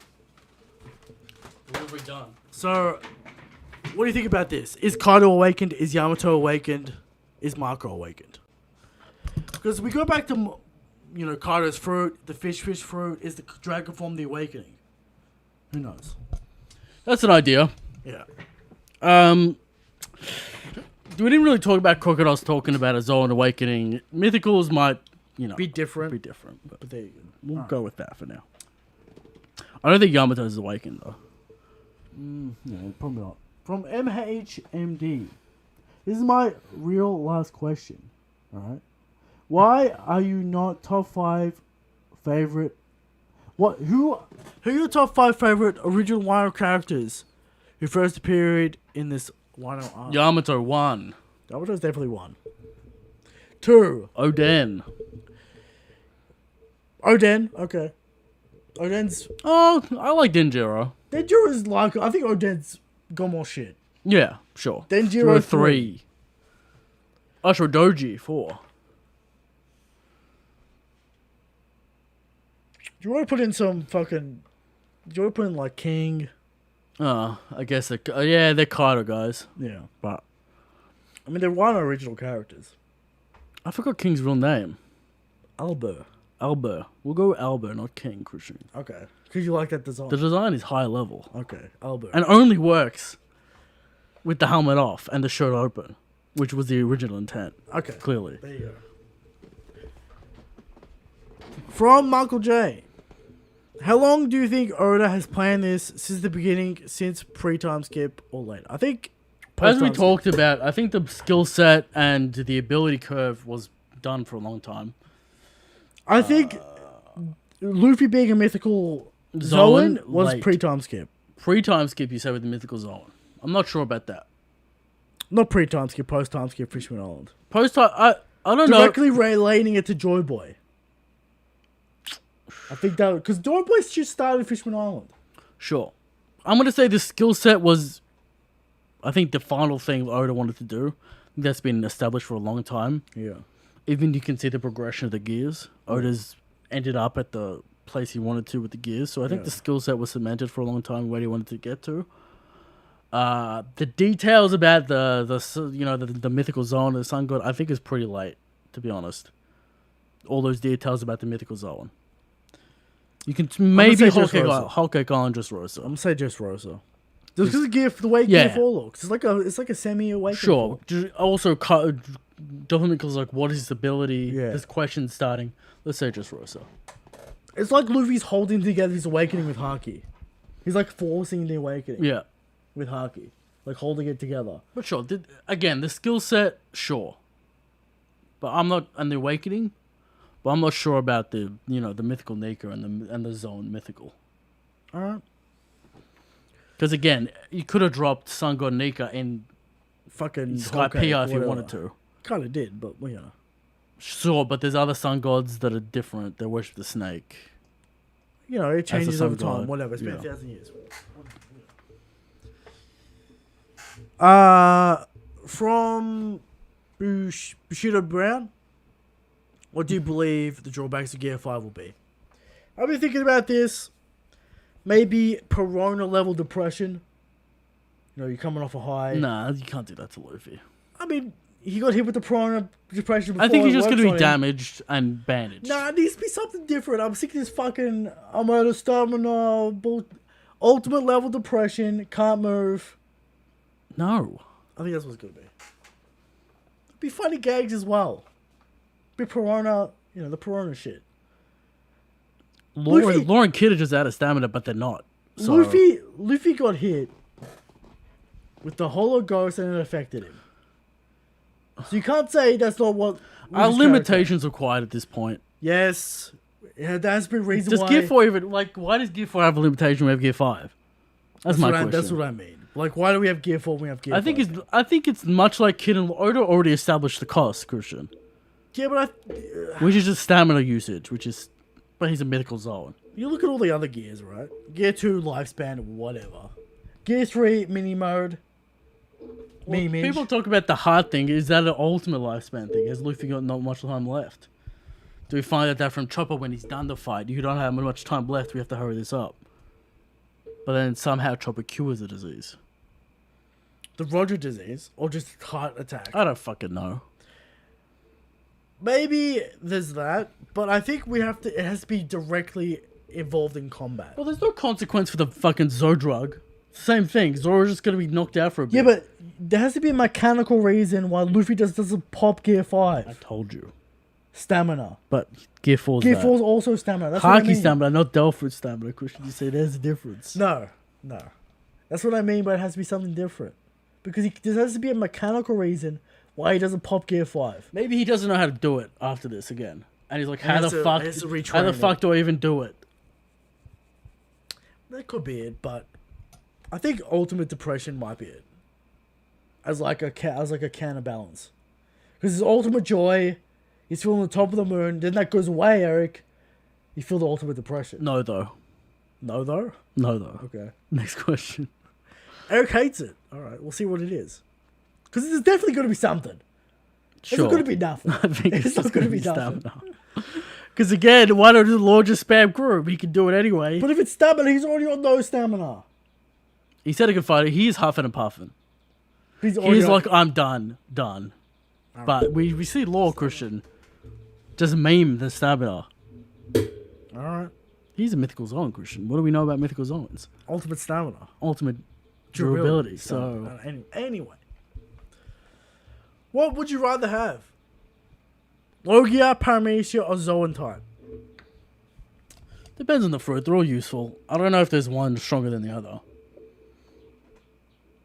We've redone. So, what do you think about this? Is Kaido awakened? Is Yamato awakened? Is Marco awakened? Because we go back to, Kaido's fruit, the fish fruit. Is the dragon form the awakening? Who knows? That's an idea. Yeah. We didn't really talk about Crocodile's talking about a Zoan awakening. Mythicals might, Be different. But There you go. we'll go with that for now. I don't think Yamato's awakened, though. No, probably not. From MHMD. This is my real last question. Alright? Why are you not top 5 favorite... Who are your top 5 favorite original Wano characters who first appeared in this Wano arc? Yamato 1. Yamato's definitely 1. 2. Oden. Oden, okay. Oden's... Oh, I like Denjiro. Denjiro's like... I think Oden's got more shit. Yeah, sure. Denjiro 3. Ashura Doji 4. Do you want to put in some fucking... Do you want to put in like King? I guess they're Kaido guys. Yeah. But I mean, they're Wano original characters. I forgot King's real name. Albo. Albo. We'll go with Albo, not King, Christian. Okay. Because you like that design. The design is high level. Okay. Albo. And only works with the helmet off and the shirt open, which was the original intent. Okay. Clearly. There you go. From Michael J. How long do you think Oda has planned this since the beginning, since pre-time skip or later? I think... As we post-time talked about, I think the skill set and the ability curve was done for a long time. I think Luffy being a mythical Zoan was late. pre-time skip. Pre-time skip, you say, with the mythical zone. I'm not sure about that. Not pre-time skip, post-time skip, Fishman Island. Post-time, I don't know. Directly relating it to Joy Boy. I think that... Because Joy Boy just started Fishman Island. Sure. I'm going to say the skill set was, I think, the final thing Oda wanted to do. That's been established for a long time. Yeah. Even you can see the progression of the gears. Oda's ended up at the place he wanted to with the gears. So I think the skill set was cemented for a long time where he wanted to get to. The details about the mythical zone, the sun god, I think is pretty late, to be honest. All those details about the mythical zone. You can maybe Whole Cake Island, just Rosa. I'm gonna say just Rosa. Just because the way Gear 4 looks, it's like a semi-awakened. Sure. Also, definitely because what is his ability? Yeah. There's questions starting. Let's say just Rosa. It's like Luffy's holding together his awakening with Haki. He's like forcing the awakening. Yeah. With Haki, like holding it together. But sure, again, the skill set, sure. But I'm not, and the awakening. But I'm not sure about the the mythical Nika and the zone mythical. All right. Because again, you could have dropped Sun God Nika in fucking Sky PR if you wanted to. Kind of did, but Sure, but there's other sun gods that are different. They worship the snake. It changes over time. god. Whatever. It's been Yeah. 1,000 years. From Bushido Brown, what do you believe the drawbacks of Gear 5 will be? I've been thinking about this. Maybe Corona level depression. You're coming off a high. Nah, you can't do that to Luffy. I mean, he got hit with the Corona depression before. I think he's just going going to be damaged and bandaged. Nah, it needs to be something different. I'm sick of this fucking... I'm out of stamina. Ultimate level depression. Can't move. No. I think that's what it's going to be. Be funny gags as well. Be Piranha, the Piranha shit. Lauren Kidd is just out of stamina, but they're not. So. Luffy got hit with the Holo Ghost and it affected him. So you can't say that's not what... Our limitations are quiet at this point. Yes. Yeah, that's been reason does why... Gear 4 even... why does Gear 4 have a limitation when we have Gear 5? That's my question. That's what I mean. Why do we have Gear 4 when we have Gear 5? I think it's much like Kid and Oda already established the cost, Christian. Yeah, but which is just stamina usage, but he's a mythical zone. You look at all the other gears, right? Gear 2, lifespan, whatever. Gear 3, mini mode. People talk about the hard thing. Is that an ultimate lifespan thing? Has Luffy got not much time left? Do we find out that from Chopper when he's done the fight? You don't have much time left. We have to hurry this up. But then somehow Chopper cures the disease. The Roger disease, or just heart attack. I don't fucking know. Maybe there's that, but I think it has to be directly involved in combat. Well, there's no consequence for the fucking Zodrug. Same thing. Zoro's just gonna be knocked out for a bit. Yeah, but there has to be a mechanical reason why Luffy just doesn't pop Gear 5. I told you. Stamina. But Gear 4's Gear that. 4's also stamina. That's what I Haki mean. stamina, not Delphoid stamina. Christian, you say there's a difference. No. That's what I mean, but it has to be something different. Because there has to be a mechanical reason why he doesn't pop Gear 5. Maybe he doesn't know how to do it after this again. And he's like, He how has the to fuck do I even do it? That could be it, but I think Ultimate Depression might be it. As like a counterbalance. Because his Ultimate Joy, he's feeling the top of the moon, then that goes away, Eric. You feel the Ultimate Depression. No, though. No, though? No, though. Okay. Next question. Eric hates it. Alright, we'll see what it is. Because there's definitely going to be something. It's Sure. not going to be nothing. I think It's not going to be nothing. Because again, why don't the Lord just spam Group? He can do it anyway. But if it's stamina, he's already on no stamina. He said he can fight it. He's huffing and puffing. He's Like, I'm done. But we see Law Christian just meme the stamina. Alright. He's a mythical zone, Christian. What do we know about mythical zones? Ultimate stamina. Ultimate durability. So anyway. What would you rather have? Logia, Paramecia, or Zoan type? Depends on the fruit. They're all useful. I don't know if there's one stronger than the other.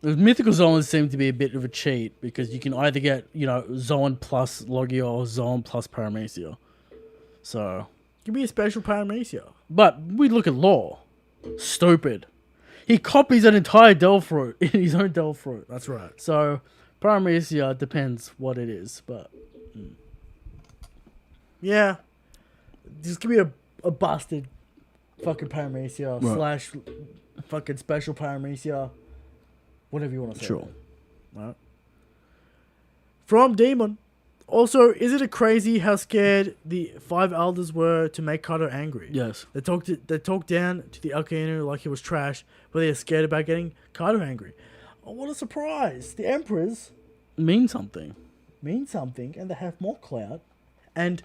The mythical zones seem to be a bit of a cheat because you can either get, Zoan plus Logia or Zoan plus Paramecia. So, Give me a special Paramecia. but we look at Law. Stupid. He copies an entire Delphoid in his own Delphoid. That's right. So, Paramecia depends what it is, but Yeah. Just give me a busted fucking Paramecia slash fucking special Paramecia. Whatever you want to say. sure. Right. From Demon. Also, is it crazy how scared the 5 elders were to make Kaido angry? Yes. They talked down to the Alkainu like he was trash, but they're scared about getting Kaido angry. Oh, what a surprise! The Emperors Mean something. mean something, and they have more clout. And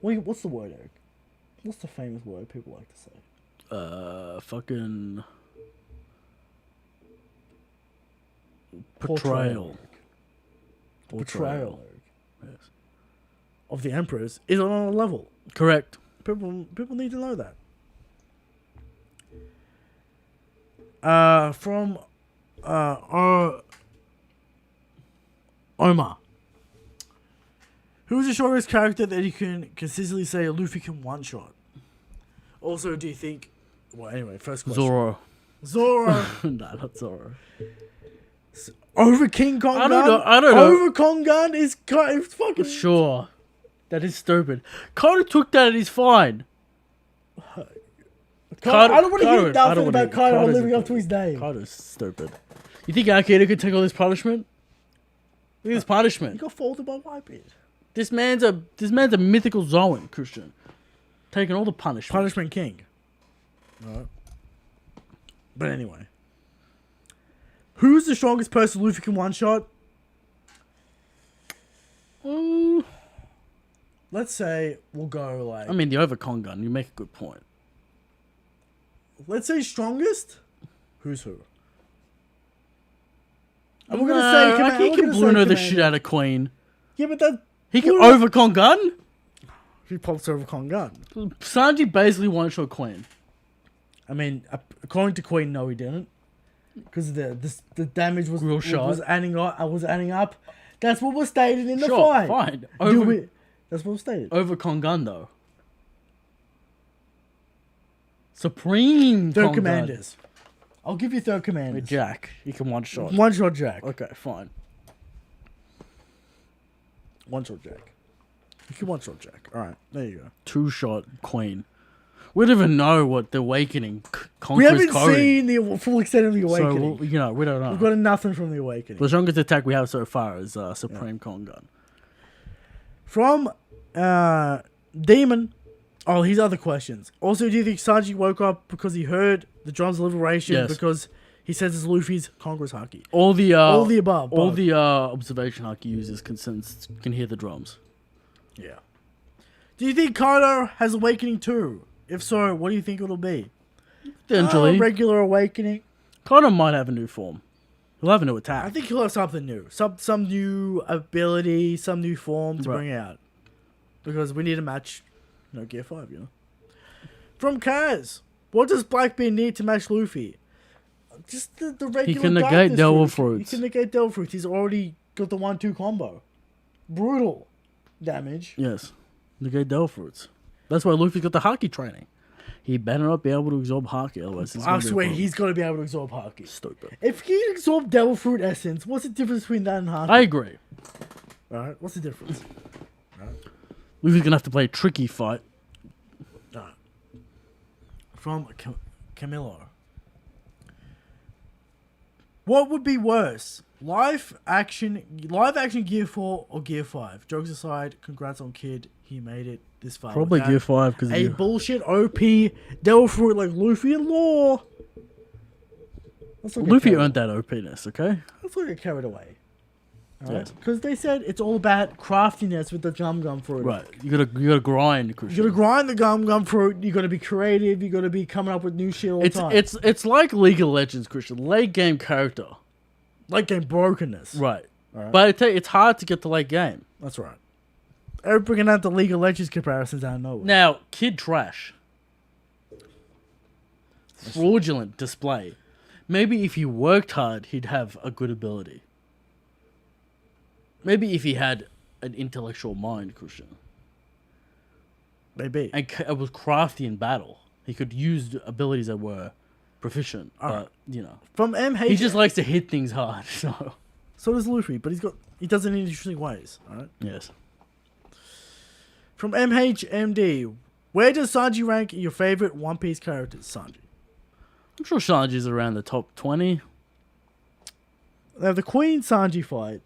what's the word, Eric? What's the famous word people like to say? Fucking portrayal. Portrayal, Eric, Yes. of the Emperors is on a level. Correct. People need to know that. From Omar. Who is the strongest character that you can consistently say Luffy can one-shot? Also, do you think... Well, anyway, first question. Zoro. Zoro. Nah, not Zoro. Over King Kong I Gun? don't know. Over Kong Gun is fucking... Sure. That is stupid. Kaido took that and he's fine. I don't want to hear nothing about Kaido Kaido's living a up to his name. Kaido's stupid. You think Akira could take all this punishment? Look at this He punishment. got faulted by Whitebeard. This man's a mythical Zoan, Christian. Taking all the punishment. Punishment King. Alright. But anyway. Who's the strongest person Luffy can one-shot? Let's say we'll go like... I mean, the Overcon gun, you make a good point. Let's say strongest? Who's who? And we're gonna say... He can Bruno the shit out of Queen. Yeah, but that... He can Bruno- Overcon gun? He pops over Kong Gun. Sanji basically one-shot Queen. I mean, according to Queen, no, he didn't. Because the damage was... Real shot. Was adding up. That's what was stated in the Sure, fight. fine. That's what was stated. Overcon gun, though. Supreme Third Con Commanders. I'll give you third Gun. commanders. With Jack. He can one-shot. One-shot Jack. Okay, fine. One-shot Jack. You can one-shot Jack. Alright, there you go. Two-shot Queen. We don't even know what the Awakening We conquers haven't Cody. seen the full extent of the Awakening. So, we don't know. We've got nothing from the Awakening. The strongest attack we have so far is Supreme Con Gun. From Demon, Oh, here's other questions. Also, do you think Sanji woke up because he heard the drums of liberation? Yes. Because he says it's Luffy's Congress haki. All the above. all both. the observation haki users can hear the drums. Yeah. Do you think Kaido has awakening too? If so, what do you think it'll be? Eventually, Regular awakening. Kaido might have a new form. He'll have a new I attack. think he'll have something new. Some new ability, some new form to bring out. Because we need a match, Gear 5, From Kaz, what does Blackbeard need to match Luffy? Just the regular He can negate Devil Fruits. He can negate Devil Fruits. He's already got the 1-2 combo. Brutal damage. Yes, negate Devil Fruits. That's why Luffy got the haki training. He better not be able to absorb haki, otherwise it's I swear he's got to be able to absorb haki. Stupid. If he can absorb Devil Fruit essence, what's the difference between that and haki? I agree. Alright, what's the difference? Luffy's gonna have to play a tricky fight. Alright. From Camilo. What would be worse? Live action Gear 4 or Gear 5? Jokes aside, congrats on Kid. He made it this far. Probably without Gear 5 because a bullshit OP Devil Fruit like Luffy and Law. Luffy earned that OPness, okay? Let's not get carried away. Yes. Because they said it's all about craftiness with the gum fruit. Right. You gotta grind, Christian. You gotta grind the gum fruit. You gotta be creative. You gotta be coming up with new shit all the time. It's like League of Legends, Christian. Late game character. Late game brokenness. Right. Alright. But it's hard to get to late game. That's right. They're bringing out the League of Legends comparisons out of nowhere. Now, Kid trash. Fraudulent display. Maybe if he worked hard, he'd have a good ability. Maybe if he had an intellectual mind, Christian. Maybe. And was crafty in battle. He could use abilities that were proficient. But, From MH... he just likes to hit things hard. So does Luffy, but he does it in interesting ways. Alright? Yes. From MHMD, where does Sanji rank your favorite One Piece characters, Sanji? I'm sure Sanji's around the top 20. Now, the Queen Sanji fight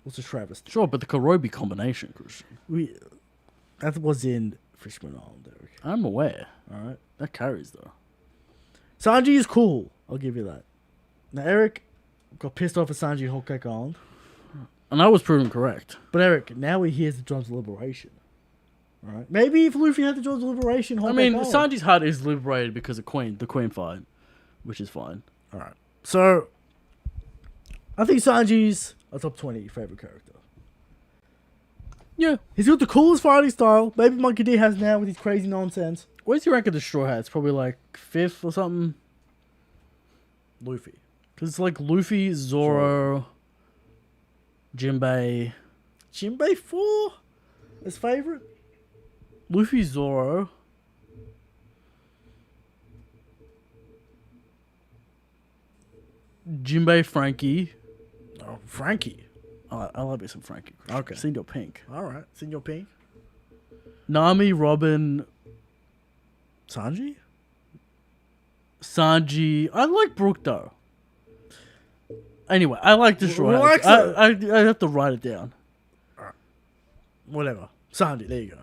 was a travesty. Sure, but the Karobi combination, Christian. That was in Fishman Island, Eric. I'm aware. Alright? That carries, though. Sanji is cool. I'll give you that. Now, Eric got pissed off at Sanji in Whole Cake Island. And I was proven correct. But Eric, now he hears the drums of liberation. Alright? Maybe if Luffy had the drums of liberation, Sanji's heart is liberated because of the Queen fight, which is fine. Alright. So, I think Sanji's a top 20 favorite character. Yeah. He's got the coolest fighting style. Maybe Monkey D has now with his crazy nonsense. Where's he rank of the Straw Hats? Probably like 5th or something. Luffy. Because it's like Luffy, Zoro, Jinbei. Jinbei 4? His favorite? Luffy, Zoro. Jinbei, Frankie. Oh, Frankie. I love me some Frankie. Okay. Senior Pink. Alright. Senor Pink. Nami, Robin, Sanji? Sanji. I like Brook though. Anyway, I like the Straw Hats. Relax I have to write it down. Whatever. Sanji, there you go.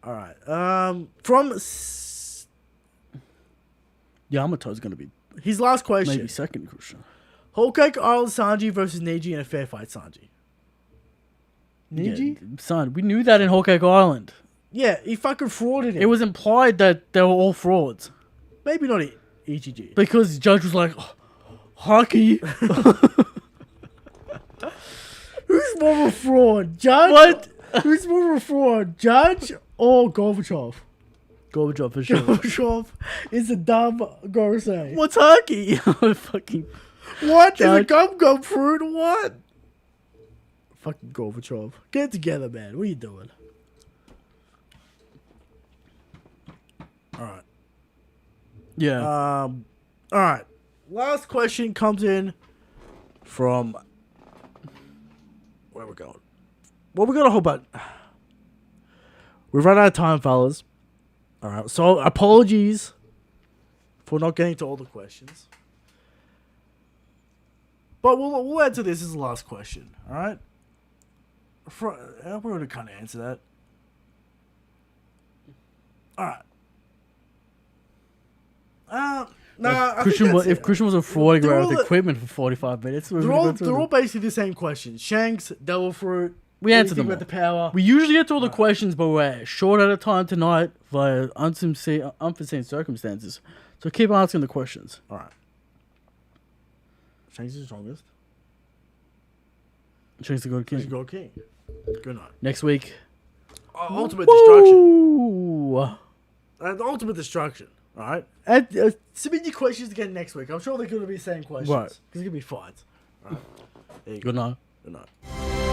Alright. From Yamato's gonna be his last question. maybe second, Christian. Whole Cake Island Sanji versus Neji in a fair fight, Sanji. Neji? Yeah, son, we knew that in Whole Cake Island. Yeah, he fucking frauded him. It was implied that they were all frauds. Maybe not EGG. Because Judge was like, oh, hockey. Who's more of a fraud? Judge? What? Who's more of a fraud? Judge or Gorbachev? Gorbachev for sure. Gorbachev is a dumb Gorosei. What's hockey? Fucking What? Is a Judge. gum fruit? What? Fucking Gorbachev. Get it together, man. What are you doing? Alright. yeah. Alright. Last question comes in from... Where we going? Well, we got a whole bunch. We've run out of time, fellas. Alright, so apologies for not getting to all the questions. But we'll add to this as the last question. Alright? We already kind of answered that. All right. Nah, If Christian wasn't frauding They're around all with the- equipment for 45 minutes, they're all basically the same questions. Shanks, Devil Fruit. We what do answered you think them about the power. We usually get to all the questions, but we're short at a time tonight via unforeseen circumstances. So keep asking the questions. All right. Shanks is the strongest. Shanks the God He's King. God King. Good night. Next week. Ultimate destruction. Ooh. The ultimate destruction. All right. At, Submit your questions again next week. I'm sure they're going to be the same questions. Right. Because it's going to be fights. All right. There you go. good night. Good night.